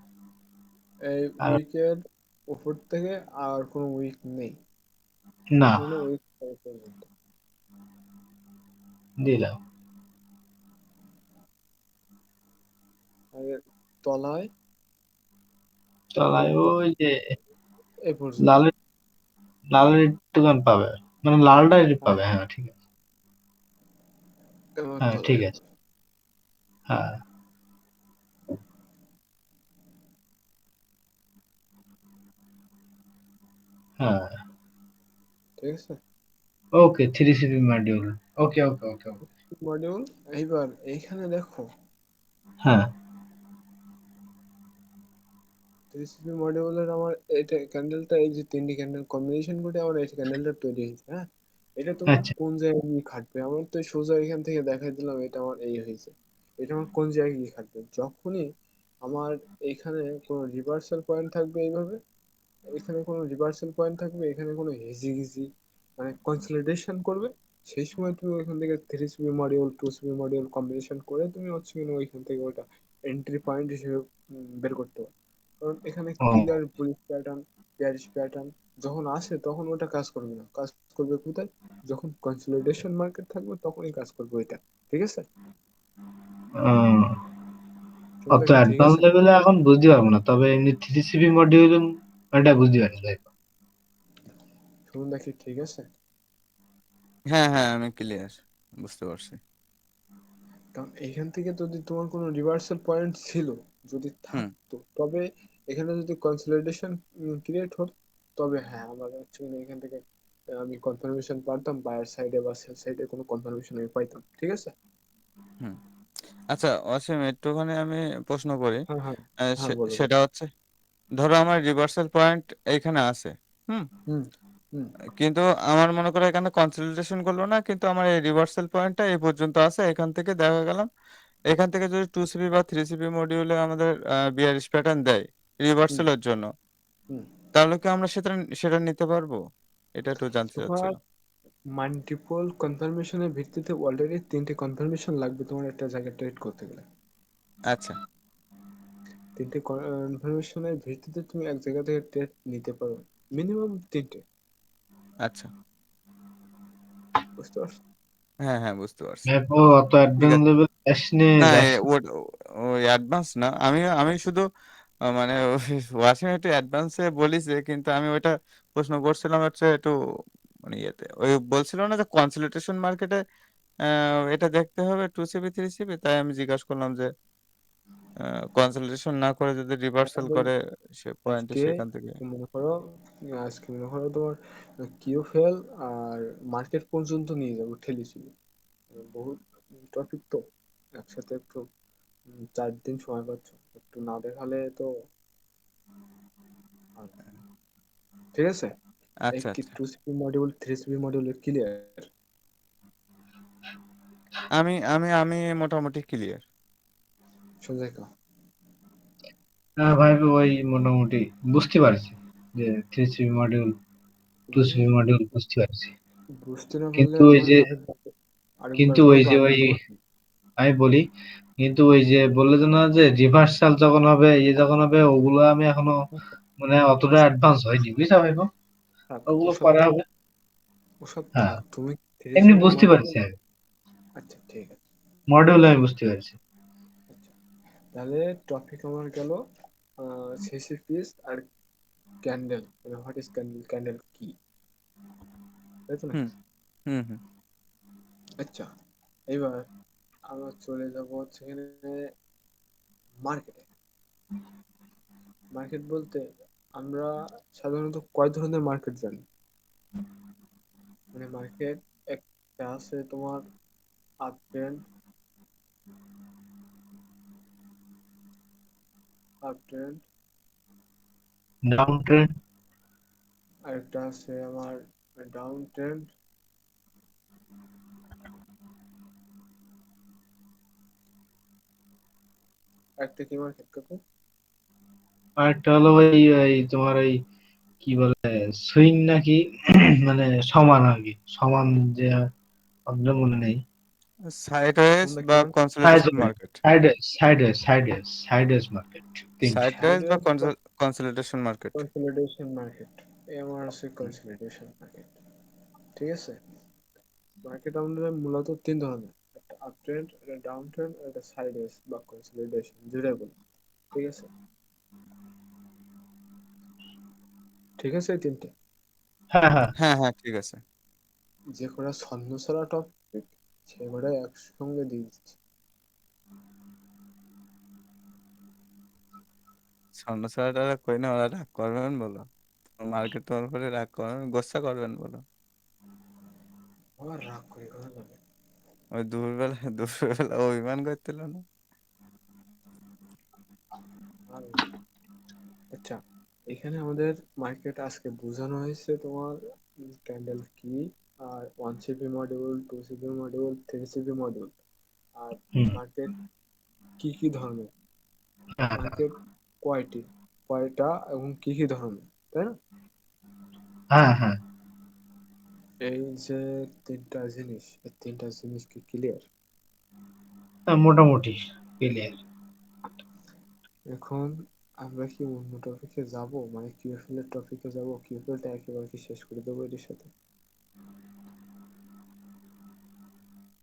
এই আর উইকের উপর থেকে আর কোনো উইক নেই, না, এখানে উইক পর্যন্ত। দিলাম। আর এর তলায় তলায় এই ওই যে এই পর্যন্ত। লালের লালের একটুখান পাবে, মানে লালটা একটু হ্যাঁ, পাবে। হ্যাঁ ঠিক আছে। এবার হ্যাঁ ঠিক তলায় আছে। হ্যাঁ হ্যাঁ, ঠিক আছে। ওকে 3CP মডিউল। ওকে, ওকে, ওকে, ওকে। মডিউল, এইবার এইখানে দেখো হ্যাঁ, 3CP মডিউলের আমার এটা ক্যান্ডেলটা, এই যে তিনটি ক্যান্ডেল কম্বিনেশন করে আমার এই ক্যান্ডেলটা তৈরি হয়েছে, হ্যাঁ। এটা তোমার আচ্ছা। কোন জায়গায় গিয়ে খাটবে? আমার তো সোজা এখান থেকে দেখাই দিলাম এটা আমার এই হয়েছে। এটা আমার কোন জায়গায় গিয়ে খাটবে? যখনই আমার এখানে কোনো রিভার্সাল পয়েন্ট থাকবে এইভাবে, এখানে কোনো রিভার্সাল পয়েন্ট থাকবে, এখানে কোনো হেজিগিজি মানে কনসলিডেশন করবে, সেই সময় তুমি ওইখান থেকে 3CP module 2CP module combination করে তুমি হচ্ছে কিনা ওইখান থেকে ওটা এন্ট্রি পয়েন্ট হিসেবে বের করতে পারো। কারণ এখানে ও, কিলার বুলিশ প্যাটার্ন, বিয়ারিশ প্যাটার্ন যখন আসে তখন ওটা কাজ করবে না, কাজ করবে কোথায়? যখন কনসলিডেশন মার্কেট থাকবে তখনই কাজ করবে ওইটা। ঠিক আছে, উম, শুনতে অত কি ঠিক অ্যাডভান্স আছে? লেভেলে এখন বুঝতে পারবো না, তবে এমনি 3CP মডিউল এটা বুঝতে পারি ভাই। শুনুন কি ঠিক আছে? হ্যাঁ হ্যাঁ, আমি ক্লিয়ার, বুঝতে পারছি। কারণ এখান থেকে যদি তোমার কোনো রিভার্সাল পয়েন্ট ছিল, যদি হুম থাকতো, তবে এখানে যদি কনসলিডেশন ক্রিয়েট হতো, তবে হ্যাঁ আমার হচ্ছে কিনা এখান থেকে আমি কনফার্মেশন পারতাম, বায়ার সাইডে বা সেল সাইডে কোনো কনফার্মেশন আমি পাইতাম। ঠিক আছে। হুম। আচ্ছা অসীম, একটুখানি আমি প্রশ্ন করি। হ্যাঁ হ্যাঁ হ্যাঁ, বলো বলো। সেটা হচ্ছে, ধরো আমার রিভার্সাল পয়েন্ট এইখানে আছে। হুম। হুম হুম কিন্তু আমার মনে করো এখানে কনসলিডেশন করলো না, কিন্তু আমার এই রিভার্সাল পয়েন্টটা এই পর্যন্ত আছে। এখান থেকে দেখা গেলাম, এখান থেকে যদি 2CP বা 3CP মডিউলে আমাদের বিয়ারিশ প্যাটার্ন দেয় হুম রিভার্সালের জন্য, হুম। তাহলে কি আমরা সেটা সেটা নিতে পারবো? এটা একটু জানতে তোমার চাচ্ছিলাম। মাল্টিপল কনফার্মেশনের ভিত্তিতে অলরেডি তিনটে কনফার্মেশন লাগবে তোমার একটা জায়গায় ট্রেড করতে গেলে। আচ্ছা তিনটে কনফার্মেশনের ভিত্তিতে তুমি এক জায়গা থেকে ট্রেড নিতে পারো, মিনিমাম তিনটে। আচ্ছা। বুঝতে পারছো? হ্যাঁ হ্যাঁ, বুঝতে পারছি। দেখো অত ঠিক অ্যাডভান্স আছে। লেভেল আসনে না যাস। ওই অ্যাডভান্স না, আমি আমি শুধু মানে ওয়াসিম একটু অ্যাডভান্সে বলিছে, কিন্তু আমি ওইটা প্রশ্ন করছিলাম হচ্ছে একটু মানে ইয়েতে, ওই বলছিল না যে কনসলিডেশন মার্কেটে এটা দেখতে হবে 2CP 3CP, তাই আমি জিজ্ঞাসা করলাম যে কনসলিডেশন না করে যদি রিভার্সাল এখন করে সে পয়েন্টে আজকে সেখান থেকে। মনে করো, তোমার কিউ ফেল আর মার্কেট পর্যন্ত নিয়ে যাবো ঠেলেছিল, বহুত টপিক তো একসাথে, একটু 4 দিন সময় পাচ্ছ, একটু না দেখালে তো হবে না। ঠিক আছে। এই আচ্ছা কি আচ্ছা, 2CP module 3CP module clear? আমি মোটামুটি ক্লিয়ার। সঞ্জয় কা হ্যাঁ ভাই, ওই মোটামুটি বুঝতে পারছি যে 3CP মডিউল তুমি 2CP মডিউল বুঝতে পারছি। বুঝতে না পারলে কিন্তু ওই আমার যে আরেকবার কিন্তু ওই বলবো, যে আমি ওই বলছি। আমি বলি, কিন্তু ওই যে বললে তো না যে রিভার্সাল যখন হবে, যখন হবে, ওগুলো আমি এখনো মানে অতটা অ্যাডভান্স হয়নি, বুঝছো ভাই গো? থাক, ওগুলো ওসব পরে থাক, হবে। ওসব হ্যাঁ, থাক, তুমি এমনি 3CP বুঝতে পারছি মডিউল। আমি। আচ্ছা ঠিক আছে। মডিউল আমি বুঝতে পারছি। আচ্ছা, তাহলে টপিক আমার গেল সিসি পিস আর ক্যান্ডেল, মানে হোয়াট ইজ ক্যান্ডেল, ক্যান্ডেল কি, তাই তো হুম নাকি? হুম হুম। আচ্ছা, এবার আমরা চলে যাব হচ্ছে এখানে মার্কেটে। মার্কেট বলতে আমরা সাধারণত কয় ধরনের মার্কেট জানি? মানে মার্কেট একটা আছে তোমার up trend, up trend, down trend. আরেকটা আছে আমার ডাউন ট্রেন্ড, একটা কি মার্কেট কাকু? আর একটা হলো ওই ওই তোমার ওই কি বলে, সুইং নাকি মানে সমান আর কি, সমান যে আপনার মনে নেই। সাইডওয়েজ কোনটা কি বা market? Consolidation market. Sideways market তিনটে। সাইডওয়েজ বা sideways, consolidation market. Consolidation market, এই আমার আছে কনসলিডেশন মার্কেট। ঠিক আছে। মার্কেট আমাদের মূলত তিন ধরনের, একটা আপ ট্রেন্ড, একটা ডাউন ট্রেন্ড, একটা সাইডওয়েজ বা কনসলিডেশন, যেটাই বলি। ঠিক আছে, ঠিক আছে, এই তিনটে হ্যাঁ, হ্যাঁ। হ্যাঁ হ্যাঁ, ঠিক আছে। যে কটা ছন্দ ছড়া টপিক সেগুলো একসঙ্গে দিয়ে দিচ্ছি। স্বর্ণ ছাড়া কই না, ওরা রাগ করবেন বলো। মার্কেট তোমার উপরে রাগ করবেন, গোসা করবেন বলো। আবার রাগ করে কথা বলে। ওই দুপুরবেলা দুপুরবেলা অভিমান করছিল না। আর আচ্ছা, এখানে আমাদের মার্কেট আজকে বোঝানো হয়েছে তোমার ক্যান্ডেল কি, আর 1 CP module, 2 CP module, 3 CP module, আর হুম। মার্কেট কি কি ধরনের, হ্যাঁ মার্কেট কয়টি, কয়টা এবং কি কি ধরনের, তাই না? হ্যাঁ হ্যাঁ। এই যে তিনটা জিনিস, এই তিনটা জিনিস কি ক্লিয়ার? হ্যাঁ, মোটামুটি ক্লিয়ার। এখন আমরা কি অন্য টপিকে যাব, মানে কিউএফএল এর টপিকে যাব? কিউএফএলটা একেবারে কি শেষ করে দেবো এর সাথে?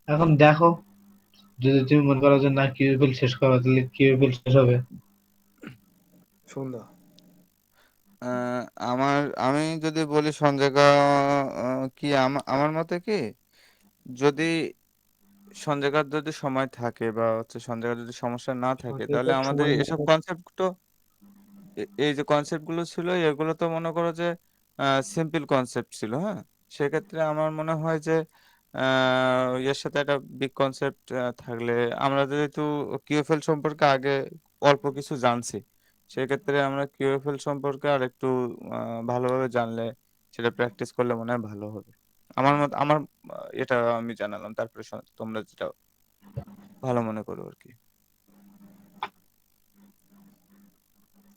এখন দেখো, যদি তুমি মনে করো যে না কিউএফএল শেষ করো, তাহলে কিউএফএল শেষ হবে। সন্ধ্যা। আমি যদি বলি সঞ্জয়গা, কি আমার মতে কি, যদি সঞ্জয়গার যদি সময় থাকে বা হচ্ছে সঞ্জয়গার যদি সমস্যা না থাকে, তাহলে সঞ্জয়কার আমাদের সময় না এসব থাক- কনসেপ্ট তো এই যে কনসেপ্ট গুলো ছিল, এগুলো তো মনে করো যে সিম্পল কনসেপ্ট ছিল, হ্যাঁ। সেক্ষেত্রে আমার মনে হয় যে এর সাথে একটা বিগ কনসেপ্ট থাকলে, আমরা যেহেতু কিউএফএল সম্পর্কে আগে অল্প কিছু জানছি, সেক্ষেত্রে আমরা কিউএফএল সম্পর্কে আর একটু ভালোভাবে জানলে, সেটা প্র্যাকটিস করলে মনে হয় ভালো হবে। আমার এটা আমি জানালাম, তারপরে তোমরা যেটা ভালো মনে করো আর কি।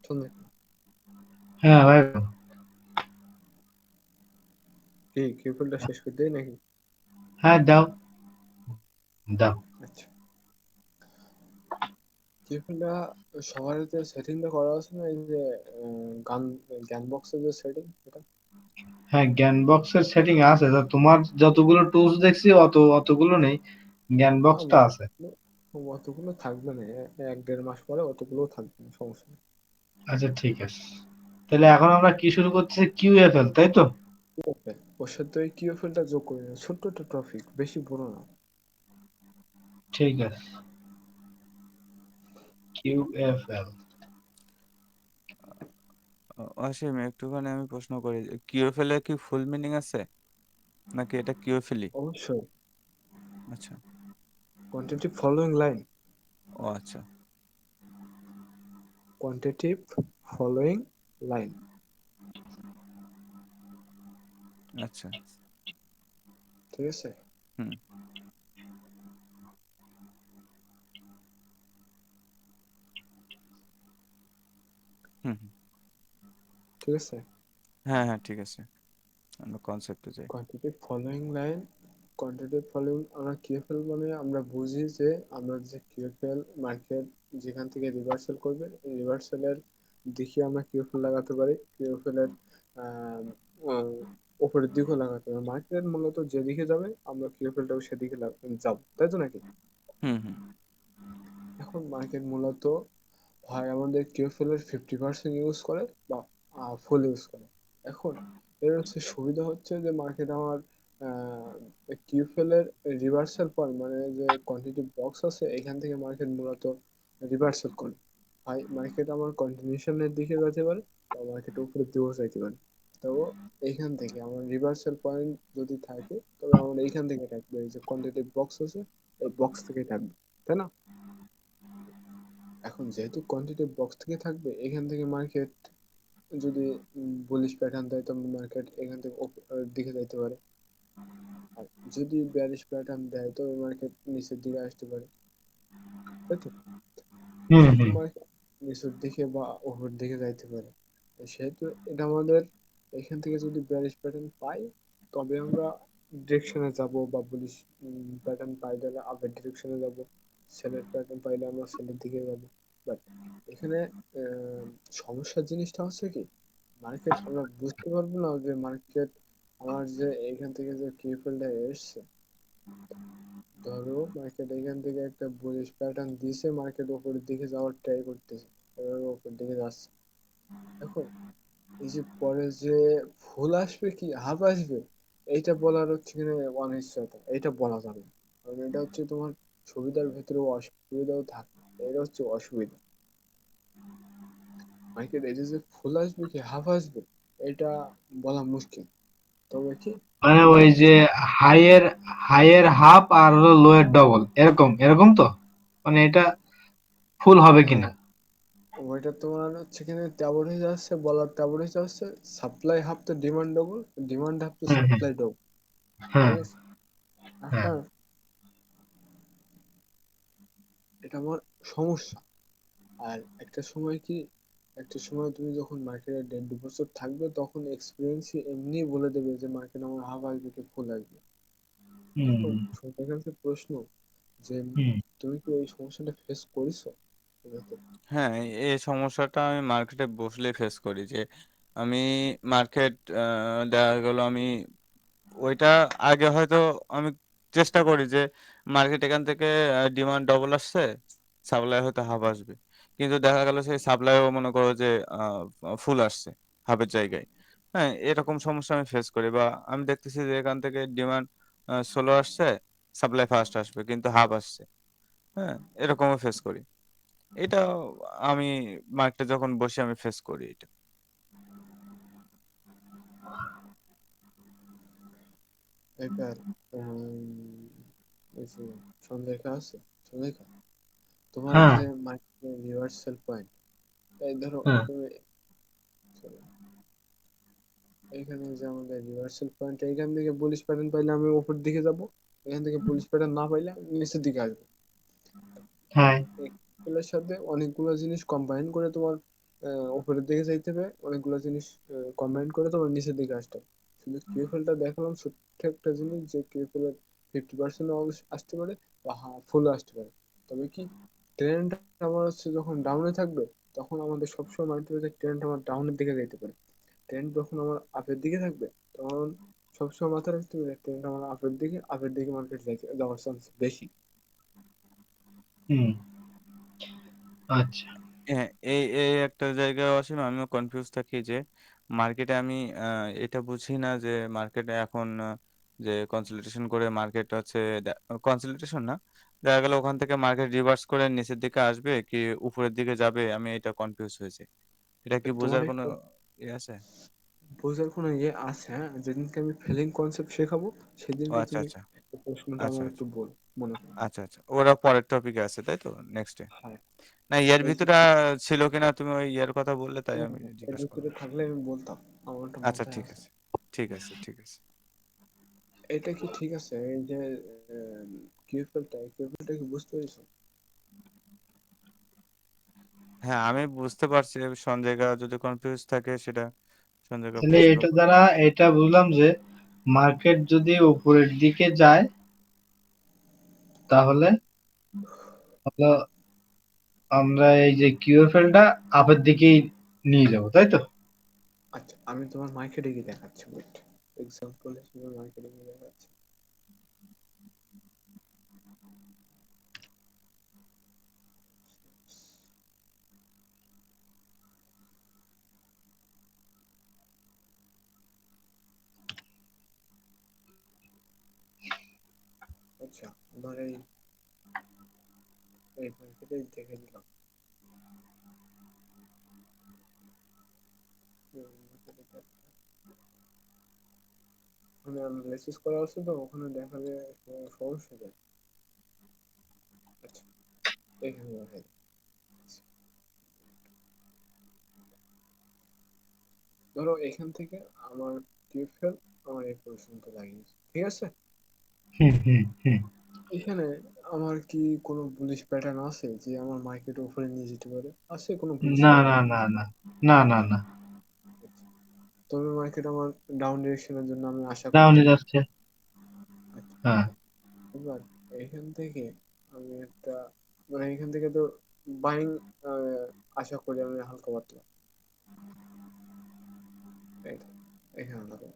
সন্ধ্যা হ্যাঁ ভাই। কি কিউএফএলটা শেষ করে দেই নাকি? হ্যাঁ দাও, দাও। আচ্ছা, কিউএফএলটা সবার যে সেটিংটা করা আছে না, এই যে গান জ্ঞান বক্সের যে সেটিং, এটা হ্যাঁ, জ্ঞান বক্সের সেটিং আছে, তা তোমার যতগুলো টুলস দেখছি অতগুলো নেই, জ্ঞান বক্সটা আছে। অতগুলো থাকবে না, 1-1.5 মাস পরে অতগুলো থাকবে না, সমস্যা নেই। আচ্ছা ঠিক আছে, তাহলে এখন আমরা কি শুরু করতেছি? কিউএফএল, তাই তো? কিউএফএল, ওর সাথে ওই কিউএফএলটা যোগ করে নিও, ছোট্ট একটা টপিক, বেশি বড় না। ঠিক আছে, কিউএফএল। অসীম, একটুখানি আমি প্রশ্ন করি, কিউএফএল এর কি ফুল মিনিং আছে, নাকি এটা কিউএফএলই? অবশ্যই, আচ্ছা। কোয়ান্টিটিভ ফলোইং লাইন, ও আচ্ছা। কোয়ান্টিটিভ ফলোইং লাইন, আচ্ছা। ঠিক আছে? হুম হুম হুম। ঠিক আছে, হ্যাঁ হ্যাঁ, ঠিক আছে, আমরা কনসেপ্টে যাই। Quantitative following line. Quantitative following আমরা কিউএফএল মানে আমরা বুঝি যে আমরা যে কিউএফএল মার্কেট যেখান থেকে রিভার্সাল করবে, রিভার্সালের দিকে আমরা কিউএফএল লাগাতে পারি, কিউএফএল এর আহ, আহ, উপরের দিকেও লাগাতে পারি। মার্কেট মূলত যেদিকে যাবে আমরা কিউএফএলটাও সেদিকে যাব, তাই তো নাকি? হুম হুম এখন মার্কেট মূলত হয় আমাদের কিউএফএল এর 50% ইউজ করে বা ফুল ইউজ করে। এখন এর হচ্ছে সুবিধা হচ্ছে যে মার্কেট আমার কিউএফএল এর রিভার্সাল পয়েন্ট, মানে যে কোয়ান্টিটি বক্স আছে এখান থেকে মার্কেট মূলত রিভার্সাল করে। হয় মার্কেট আমার কন্টিনিউশনের দিকে যেতে পারে বা মার্কেট উপরের দিকেও যাইতে পারে। তো এইখান থেকে আমার রিভার্সাল পয়েন্ট যদি থাকে, তবে আমার এইখান থেকে থাকবে, এই যে কোয়ান্টিটি বক্স আছে এই বক্স থেকে থাকবে, তাই না? এখন যেহেতু কোয়ান্টিটি বক্স থেকে থাকবে, এখান থেকে মার্কেট যদি বুলিশ প্যাটার্ন দেয় তবে মার্কেট এখান থেকে দিকে যাইতে পারে, আর যদি বেয়ারিশ প্যাটার্ন দেয় তবে মার্কেট নিচের দিকে আসতে পারে, তাই তো? হুম যেহেতু হুম। মার্কেট নিচের দিকে বা উপর দিকে যাইতে পারে, তো সেহেতু এটা আমাদের এখান থেকে যদি বেয়ারিশ প্যাটার্ন পাই তবে আমরা ডিরেকশনে যাব, বা বুলিশ প্যাটার্ন পাই তাহলে আপের ডিরেকশনে যাব, সেলের প্যাটার্ন পাইলে আমরা সেলের দিকে যাব। বাট এখানে আহ, সমস্যার জিনিসটা হচ্ছে কি, মার্কেট আমরা বুঝতে পারবো না যে মার্কেট আমার যে এখান থেকে যে কিউএফএলটা এসছে, ধরো মার্কেট এখান থেকে একটা বুলিশ প্যাটার্ন দিছে, মার্কেট উপরের দিকে যাওয়ার ট্রাই করতেছে, এবার উপর দিকে যাচ্ছে। এখন এই যে পরে যে ফুল আসবে কি হাফ আসবে, এইটা বলার হচ্ছে কিনা অনিশ্চয়তা, এটা বলা যাবে না। কারণ এটা হচ্ছে তোমার সুবিধার ভেতরেও অসুবিধাও থাকে, এটা হচ্ছে অসুবিধা। মার্কেট এটা যে ফুল আসবে কি হাফ আসবে, এটা বলা মুশকিল, তবে কি মানে ওই মার্কেটে যে হাইয়ের হাইয়ের হাফ আর হলো লোয়ের ডবল, এরকম এরকম তো, মানে এটা ফুল হবে হ্যাঁ, কিনা? ওইটা তোমার হচ্ছে এখানে তেমন হয়ে যাচ্ছে, বলার তেমন হয়ে যাচ্ছে, সাপ্লাই হাফ তো ডিমান্ড ডবল, ডিমান্ড হাফ তো হ্যাঁ হ্যাঁ সাপ্লাই ডবল। হ্যাঁ ঠিক আছে, হ্যাঁ এখন এটা আমার সমস্যা। আর একটা সময় কি, একটা সময় তুমি যখন মার্কেটে 1.5 বছর থাকবে, তখন এক্সপিরিয়েন্স এমনি বলে দেবে যে মার্কেট আমার হাফ আসবে কি ফুল আসবে। হুম এখন সবার কাছে প্রশ্ন যে হুম তুমি কি এই সমস্যাটা ফেস করেছো এরকম? হ্যাঁ, এই সমস্যাটা আমি মার্কেটে বসলেই ফেস করি যে আমি মার্কেট দেখা গেল আমি ওইটা আগে হয়তো আমি চেষ্টা করি যে মার্কেট এখান থেকে ডিমান্ড ডবল আসছে, সাপ্লাই হয়তো হাফ আসবে। কিন্তু দেখা গেল সেই সাপ্লাইও মনে করো যে ফুল আসছে হাফের জায়গায়। হ্যাঁ, এরকম সমস্যা আমি ফেস করি বা আমি দেখতেছি যে এখান থেকে ডিমান্ড স্লো আসছে, সাপ্লাই ফাস্ট আসবে কিন্তু হাফ আসছে। হ্যাঁ, এরকমও ফেস করি। এটা আমি মার্কেটে যখন বসি আমি ফেস করি এটা। এবার এই যে সন্দেহটা আছে, সন্দেহটা তোমার হ্যাঁ যে মার্কেটে রিভার্সাল পয়েন্ট, এই ধরো হ্যাঁ তুমি এখানে যে আমাদের রিভার্সাল পয়েন্ট, এইখান থেকে বুলিশ প্যাটার্ন পাইলে আমি উপর দিকে যাব, এখান থেকে বুলিশ প্যাটার্ন না পাইলে আমি নিচের দিকে আসবো। হ্যাঁ এগুলোর সাথে অনেকগুলো জিনিস কম্বাইন করে তোমার উপরের দিকে যাইতে হবে, অনেকগুলো জিনিস কম্বাইন করে তোমার নিচের দিকে আসতে হবে। শুধু কিউএফএলটা দেখালাম ছোট্ট একটা জিনিস, যে কিউএফএল এর 50% আসতে পারে বা ফুল আসতে পারে। তবে কি ট্রেন্ড আমার হচ্ছে যখন ডাউনে থাকবে, তখন আমাদের সবসময় মানতে হবে যে ট্রেন্ড আমার ডাউনের দিকে যাইতে পারে। ট্রেন্ড যখন আমার আপের দিকে থাকবে, তখন সবসময় মাথায় রাখতে হবে ট্রেন্ড আমার আপের দিকে মার্কেট যাওয়ার চান্স বেশি। হুম আচ্ছা। হ্যাঁ, এই একটা জায়গায় অসীম আমিও কনফিউজ থাকি যে মার্কেটে আমি এটা বুঝি না যে মার্কেটে এখন যে কনসলিডেশন করে মার্কেট হচ্ছে কনসলিডেশন না, দেখা গেল ওখান থেকে মার্কেট রিভার্স করে নিচের দিকে আসবে কি উপরের দিকে যাবে, আমি এটা কনফিউজ হয়েছি। এটা কি তোমার বোঝার কোনো একটা ইয়ে আছে? বোঝার কোনো ইয়ে আছে, হ্যাঁ, যেদিনকে আমি ফিলিং কনসেপ্ট শেখাবো, ও সেদিনকে আচ্ছা তুমি আচ্ছা এই প্রশ্নটা আচ্ছা আমার একটু আচ্ছা বল, মনে করো। আচ্ছা আচ্ছা, ওরা পরের টপিকে আছে তাই তো, নেক্সটে? হ্যাঁ, না এর এই যে ভিতরে ছিল কিনা, তুমি ওই ইয়ের কথা বললে তাই আমি এর জিজ্ঞাসা ভিতরে করলাম। থাকলে আমি বলতাম, আমার ওটা আচ্ছা মাথায় ঠিক আছে। আছে, ঠিক আছে, ঠিক আছে। এটা কি ঠিক আছে, এই যে কিউএফএলটা কি বুঝতে পেরেছো? হ্যাঁ, আমি বুঝতে পারছি। সঞ্জয়গা যদি কনফিউজ থাকে সেটা সঞ্জয়কে তাহলে প্রশ্ন এটা করবে। দ্বারা এটা বুঝলাম যে মার্কেট যদি উপরের দিকে যায়, তাহলে হলো আমরা এই যে কিউএফএল টা আপের দিকেই নিয়ে যাব, তাই তো? আচ্ছা, আমি তোমার মার্কেটে গিয়ে দেখাচ্ছি, ওয়েট, এক্সাম্পল হিসেবে মার্কেটে গিয়ে দেখাচ্ছি। আচ্ছা, আমার এই মার্কেটে দেখে দিলাম। ওখানে অ্যানালাইসিস করা আছে, তো ওখানে দেখালে সহজ হয়ে যায়। আচ্ছা, এখানে দেখাই। ধরো এখান থেকে আমার টিউবওয়েল আমার এই পর্যন্ত লাগিয়েছে, ঠিক আছে। হুম হুম হুম। এখানে আমার কি কোনো বুলিশ প্যাটার্ন আছে যে আমার মার্কেট উপরে নিয়ে যেতে পারে? আছে কোনো বুলিশ না প্যাটার্ন? না না না না না না, তবে মার্কেট আমার ডাউন ডিরেকশনের জন্য আমি আশা করতে ডাউনে পারি। যাচ্ছে। আচ্ছা, হ্যাঁ এবার এখান থেকে আমি একটা, মানে এখান থেকে তো বাইং আশা করি আমি হালকা পাতলা। এই তো, এখানে দেখো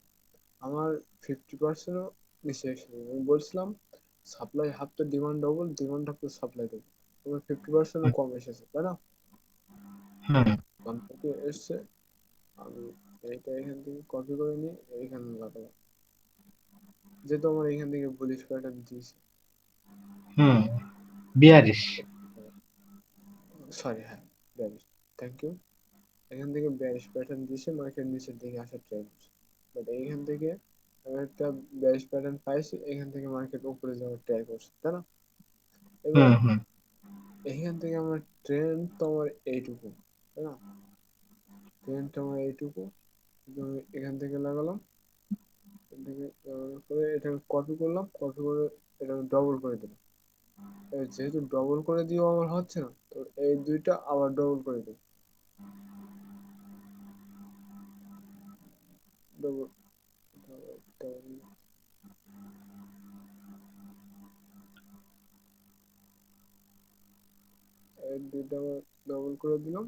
আমার 50%ও নিচে এসেছে। আমি বলছিলাম সাপ্লাই হাফ তো ডিমান্ড ডবল, ডিমান্ড হাফ তো সাপ্লাই ডবল। তোমার 50%ও কম এসেছে, তাই না? হ্যাঁ কম থেকে এসছে, আমি এইটা এখান থেকে কপি করে নিয়ে এইখানে লাগালাম, যেহেতু আমার এখান থেকে বুলিশ প্যাটার্ন দিয়েছে। হুম। 42। সরি, হ্যাঁ, থ্যাংক ইউ। এখান থেকে বেয়ারিশ প্যাটার্ন দিছে, মার্কেট নিচের দিকে আসার ট্রাই করছে, বাট এইখান থেকে আমি একটা বেয়ারিশ প্যাটার্ন পাইছি, এখান থেকে মার্কেট উপরে যাওয়ার ট্রাই করছে, তাই না? এবার হুম হুম। এখান থেকে আমার ট্রেন্ড তো আমার এইটুকু, তাই না? ট্রেন্ডটা আমার এইটুকু, কিন্তু আমি এখান থেকে লাগালাম, এখান থেকে করে এটা কপি করলাম, কপি করে এটা ডবল করে দিলাম। যেহেতু ডবল করে দিয়েও আমার হচ্ছে না, তো এই দুইটা আবার ডবল করে দিই, ডবল ডবল, এই দুইটা আবার ডবল করে দিলাম।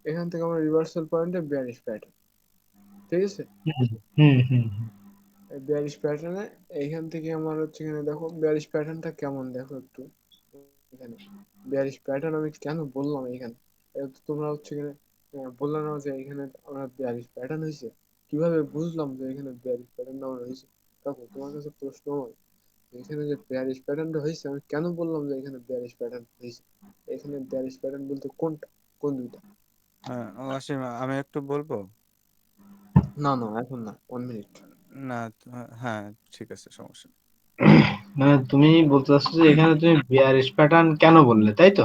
এখান থেকে আমার রিভার্সাল পয়েন্টে বিয়ারিশ প্যাটার্ন, ঠিক আছে? হুম হুম হুম হুম। এই বিয়ারিশ প্যাটার্নে এইখান থেকে আমার হচ্ছে এখানে দেখো বিয়ারিশ প্যাটার্নটা কেমন, দেখো একটু এখানে বিয়ারিশ প্যাটার্ন আমি কেন বললাম এখানে, এটা তো তোমরা হচ্ছে এখানে বললে না যে এখানে আমরা বিয়ারিশ প্যাটার্ন হয়েছে, কিভাবে বুঝলাম যে এখানে বিয়ারিশ প্যাটার্ন আমার হয়েছে? দেখো তোমার কাছে প্রশ্ন আমার, এখানে যে বিয়ারিশ প্যাটার্নটা হয়েছে আমি কেন বললাম যে এখানে বিয়ারিশ প্যাটার্ন হয়েছে? এখানে বিয়ারিশ প্যাটার্ন বলতে কোনটা, কোন দুইটা? হ্যাঁ, অসীম, আমি একটু বলবো। না না এখন না, 1 মিনিট। না, হ্যাঁ, ঠিক আছে, সমস্যা নেই। মানে তুমি বলতে চাচ্ছো যে এখানে তুমি বিয়ারিশ প্যাটার্ন কেন বললে, তাই তো?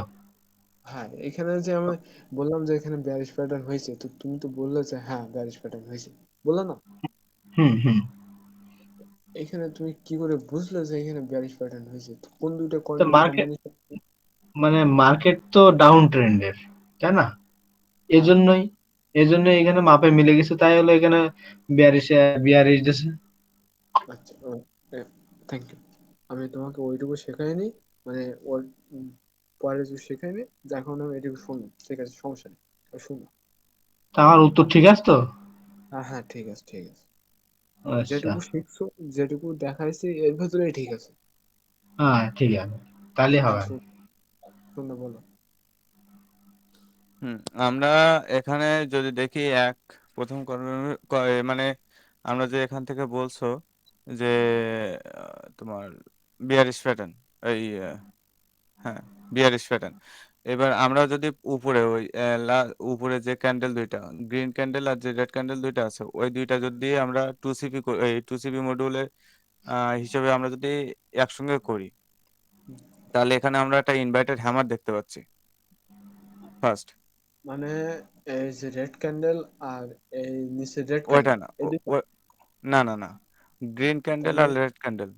হ্যাঁ, এখানে যে আমি বললাম যে এখানে বিয়ারিশ প্যাটার্ন হয়েছে, তো তুমি তো বললে যে হ্যাঁ বিয়ারিশ প্যাটার্ন হয়েছে, বললে না? হুম হুম। এখানে তুমি কি করে বুঝলে যে এখানে বিয়ারিশ প্যাটার্ন হয়েছে? তো কোন দুইটা তো মার্কেট, কম্বিনেশন? মানে মার্কেট তো ডাউন ট্রেন্ডের, তাই না? হ্যাঁ, এজন্যই, এজন্যই এখানে মাপে মিলে গেছে, তাই হলো এখানে বিয়ারিশ বিয়ারিশ দিছে। আচ্ছা, থ্যাংক ইউ। আমি তোমাকে ওইটুকু শেখাইনি, মানে ওর পরে যে শেখাইনি, এখন আমি এটুকু শুনলাম, ঠিক আছে, সমস্যা নেই, শুনো। তা আমার উত্তর ঠিক আছে তো? হ্যাঁ হ্যাঁ, ঠিক আছে ঠিক আছে, আচ্ছা। যেটুকু শিখছো, যেটুকু দেখাইছি এর ভেতরেই ঠিক আছে। হ্যাঁ ঠিক আছে, তাহলে হ্যাঁ হবে। শুনো বলো। হুম, আমরা এখানে যদি দেখি প্রথম মানে আমরা যে এখান থেকে বলছো যে তোমার বিয়ারিশ প্যাটার্ন, এই হ্যাঁ, বিয়ারিশ প্যাটার্ন। এবার আমরা যদি উপরে ওই উপরে যে ক্যান্ডেল দুইটা, গ্রিন ক্যান্ডেল আর যে রেড ক্যান্ডেল দুইটা আছে, ওই দুইটা যদি আমরা টু সিপি মডিউলের হিসেবে আমরা যদি একসঙ্গে করি, তাহলে এখানে আমরা একটা ইনভার্টেড হ্যামার দেখতে পাচ্ছি ফার্স্ট। মানে এই যে রেড ক্যান্ডেল আর এই নিচে রেড ওইটা ক্যান্ডেল, না, এই দুটো, না না না, গ্রিন ক্যান্ডেল তাহলে আর রেড ক্যান্ডেল,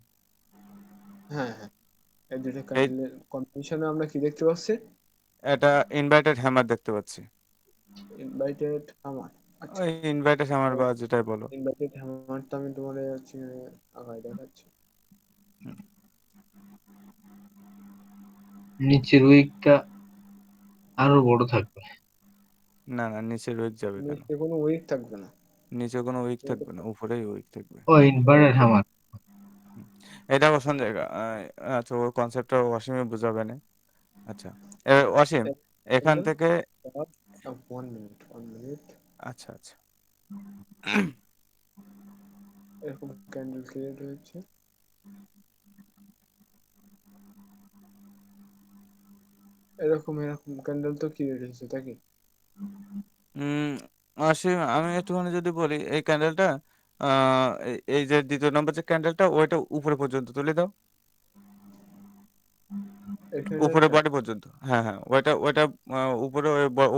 হ্যাঁ হ্যাঁ, এই দুটো এই ক্যান্ডেলের কম্বিনেশনে আমরা কি দেখতে পাচ্ছি? এটা ইনভার্টেড হ্যামার দেখতে পাচ্ছি। ইনভাইটেড আমার, আচ্ছা। ওই ইনভার্টেড হ্যামার বা যেটাই বলো। ইনভাইটেড হ্যামারটা আমি তোমার হচ্ছে আগায় দেখাচ্ছি। হুম, নিচের উইকটা আরো বড় থাকবে। না না, নিচের উইক যাবে কেন? নিচে কোনো উইক থাকবে না। নিচে কোনো উইক থাকবে না, উপরেই উইক থাকবে। ও ইনভার্টেড হ্যামার। হুম, এটা অপশন জায়গা। আচ্ছা, ওর কনসেপ্টটা অসীমে বুঝাবে না। আচ্ছা, অসীম, এখান ক্যান্ডেল, থেকে 1 মিনিট 1 মিনিট, আচ্ছা আচ্ছা। এরকম ক্যান্ডেল ক্রিয়েট হয়েছে, এরকম এরকম ক্যান্ডেল তো ক্রিয়েট হয়েছে, তাই কি? উম অসীম, আমি একটুখানি যদি বলি, এই ক্যান্ডেলটা এই যে দ্বিতীয় নম্বর যে ক্যান্ডেলটা, ওইটা উপরে পর্যন্ত তুলে দাও, এই উপরে ক্যান্ডেলটা বডি পর্যন্ত। হ্যাঁ হ্যাঁ, ওইটা ওইটা উপরে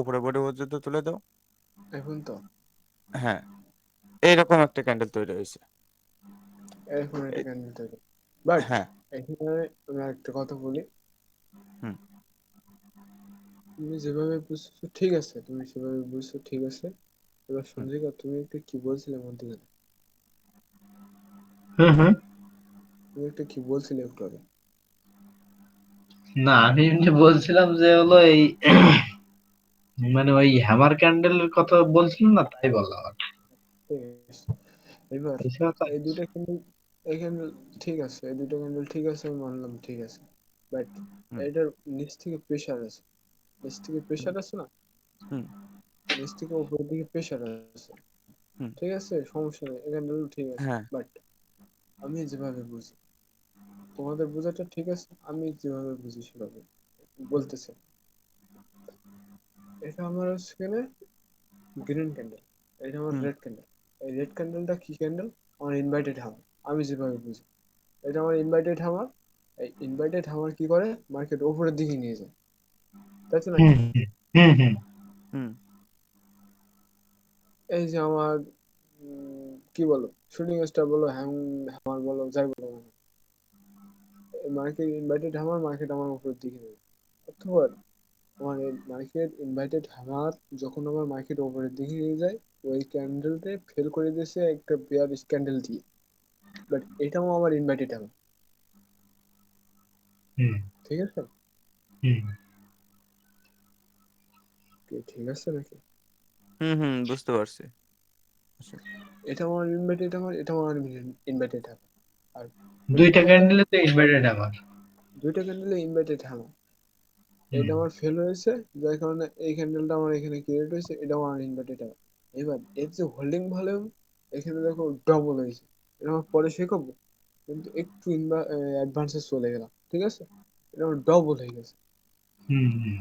উপরে বডি পর্যন্ত তুলে দাও। এখন তো হ্যাঁ, এইরকম একটা ক্যান্ডেল তৈরি হয়েছে। এরকম একটা এ- ক্যান্ডেল তৈরি, বাট হ্যাঁ। এখানে আমি একটা কথা বলি, হুম তুমি যেভাবে বুঝছো ঠিক আছে, তুমি সেভাবে বুঝছো ঠিক আছে। এবার হুম। সঞ্জিকা তুমি একটা কি বলছিলে মধ্যখানে, হুম হুম। তুমি একটা কি বলছিলে একটু আগে? না আমি এমনি বলছিলাম যে হলো এই মানে ওই হ্যামার ক্যান্ডেলের কথা বলছিলাম না, তাই বললাম আর কি। ঠিক আছে, এবার এছাড়া তো এই দুইটা ক্যান্ডেল, এই ক্যান্ডেল ঠিক আছে, এই দুইটা ক্যান্ডেল ঠিক আছে, আমি মানলাম ঠিক আছে, বাট হুম এটার নিচ থেকে প্রেশার আছে, নিচ থেকে হুম প্রেশার আছে না, হুম নিচ থেকে উপরের দিকে প্রেশার আছে, হুম। ঠিক আছে, সমস্যা নেই, এই ক্যান্ডেল ঠিক আছে, হ্যাঁ। বাট আমি যেভাবে বুঝি, তোমাদের বোঝাটা ঠিক আছে, আমি যেভাবে বুঝি সেভাবে, বলতেছে এটা আমার হচ্ছে এখানে গ্রিন ক্যান্ডেল, এটা আমার হুম রেড ক্যান্ডেল। এই রেড ক্যান্ডেলটা কি ক্যান্ডেল? আমার ইনভাইটেড হামার, আমি যেভাবে বুঝি এটা আমার ইনভাইটেড হামার। এই ইনভাইটেড হামার কি করে, মার্কেট উপরের দিকে নিয়ে যায়, তাই তো হুম নাকি? হুম হুম হুম এই যে আমার কি বলো, শুটিং স্টার বলো, হ্যামার বলো, যাই বলো না, মার্কেট ইনভাইটেড হামার, মার্কেট আমার উপরের দিকে নেবে। অথবা আমার মার্কেট ইনভাইটেড হামার যখন আমার মার্কেট উপরের দিকে নিয়ে যায়, ওই ক্যান্ডেলটা ফেল করে দিয়েছে একটা বেয়ার ক্যান্ডেল দিয়ে, বাট এটাও আমার ইনভাইটেড হামার। হুম ঠিক আছে? হুম। কি ঠিক আছে নাকি? হুম হুম, বুঝতে পারছি। আচ্ছা, এটা আমার ইনভাইটেড হামার, এটা আমার ইনভাইটেড হামার। আর ওই দুইটা ক্যান্ডেলটা ক্যান্ডেলে তো ইনভার্টেড আমার। দুইটা ক্যান্ডেলে ইনভাইটেড হামার, হুম এটা আমার ফেল হয়েছে, যার কারণে এই ক্যান্ডেলটা আমার এখানে ক্রিয়েট হয়েছে, এটাও আমার ইনভার্টেড হামার। এবার এর যে হোল্ডিং ভলিউম, এখানে দেখো ডবল হয়েছে, এটা আমার পরে শেখাবো, কিন্তু একটু অ্যাডভান্সে চলে গেলাম, ঠিক আছে? এটা আমার ডবল হয়ে গেছে, হুম হুম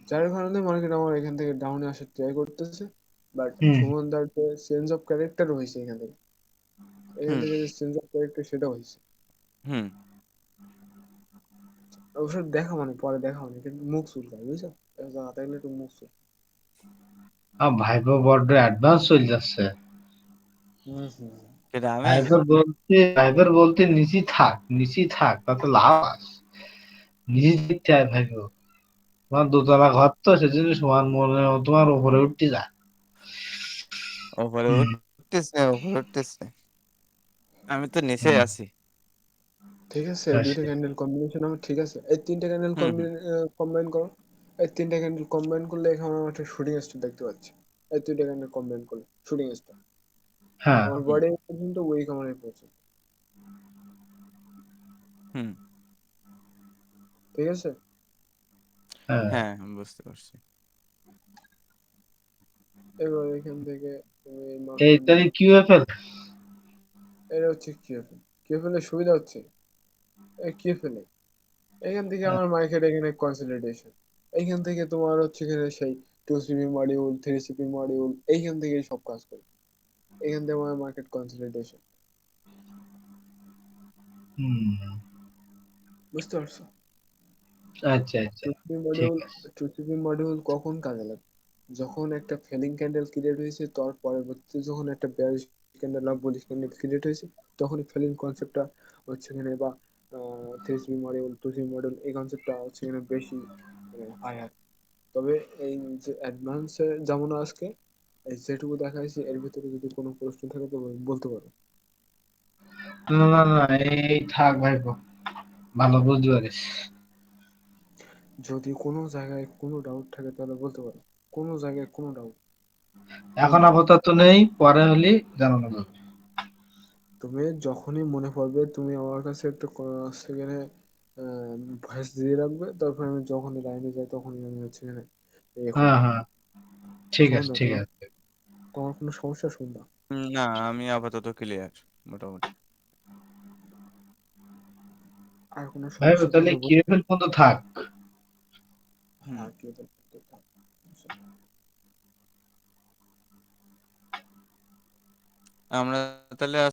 যার কারণে মার্কেট আমার এখান থেকে ডাউনে আসার ট্রাই করতেছে। বাট হুম সুমনদার যে চেঞ্জ অফ ক্যারেক্টার হয়েছে এখান হুম থেকে যে চেঞ্জ অফ ক্যারেক্টার সেটা হয়েছে। হুম। অবশ্য দেখা মানে পরে দেখা মানে, কিন্তু মুখ চুলকায় বুঝছো, তাইলে একটু মুখ চুল। ভাইপো বড্ড অ্যাডভান্স চলে যাচ্ছে। হম হম। সেটা আমি। ভাইবার বলতে নিচি থাক তাতে লাভ আছে। নিচে দেখতে হয় ভাইপো, তোমার দোতলা ঘর তো সেজন্য সমান মনে হয় তোমার উপরে উঠতে যায়। ওপরে হুম উঠতেছে, ওপরে উঠতেছে, আমি তো নিচে হুম হম। আছি। ঠিক আছে, এই দুইটা আচ্ছা। ক্যান্ডেল কম্বিনেশন আমার ঠিক আছে, এই তিনটা ক্যান্ডেল হুম হুম কম্বাইন করো। এই তিনটা ক্যান্ডেল কম্বাইন করলে এখানে আমার একটা শুটিং স্টার দেখতে পাচ্ছি। এই দুইটা ক্যান্ডেল কম্বাইন করলে শুটিং স্টার, হ্যাঁ আমার হুম বডি পর্যন্ত উইক আমার এই পর্যন্ত। হুম। ঠিক আছে? হ্যাঁ। হ্যাঁ, বুঝতে পারছি। এবার এখান থেকে তুমি এই মার্কেট তাহলে কিউএফএল। এটা হচ্ছে কিউএফএল। কিউএফএল এর সুবিধা হচ্ছে এই কিউএফএল এ এখান থেকে আমার মার্কেট এখানে কনসলিডেশন, এইখান থেকে তোমার হচ্ছে এখানে সেই 2 সিপি মডিউল, 3 সিপি মডিউল, এইখান থেকে সব কাজ করে, এখান থেকে আমার মার্কেট কনসলিডেশন। হুম বুঝতে পারছো? আচ্ছা আচ্ছা। 2সিপি ঠিক মডিউল, আছে। 2সিপি মডিউল কখন কাজে লাগে? যখন একটা ফেলিং ক্যান্ডেল ক্রিয়েট হয়েছে, তার পরবর্তীতে যখন একটা বেয়ারিশ ক্যান্ডেল বা বুলিশ ক্যান্ডেল ক্রিয়েট হয়েছে, তখনই ফেলিং কনসেপ্টটা হচ্ছে এখানে, বা 3সিপি মডিউল, 2সিপি মডিউল, এই কনসেপ্টটা হচ্ছে এখানে বেশি হাই হয়। তবে এই যে অ্যাডভান্সে যেমন আজকে এই যেটুকু দেখাইছি, এর ভিতরে যদি কোনো প্রশ্ন থাকে তো বলতে পারো। না না না, এই থাক ভাইপো, ভালো বুঝতে পারিস। যদি কোনো জায়গায় কোনো ডাউট থাকে তাহলে বলতে পারো, কোনো জায়গায় কোনো ডাউট এখন বলতে পারো। আপাতত নেই, পরে হলে জানানো যাবে। তুমি যখনই মনে পড়বে তুমি আমার কাছে একটা সেখানে ভয়েস দিয়ে রাখবে, তারপর আমি যখনই লাইনে যাই তখনই আমি হচ্ছে এখানে ইয়ে হ্যাঁ করবো। হ্যাঁ, ঠিক আছে শুনবে ঠিক তোমার, আছে। তোমার কোনো সমস্যা শুনবা। না, আমি আপাতত ক্লিয়ার মোটামুটি। আর কোনো ভাইপো সমস্যা তাহলে থাকলে কিউএফএল পর্যন্ত থাক। হুম। হ্যাঁ কি বলতে থাক। আমরা তাহলে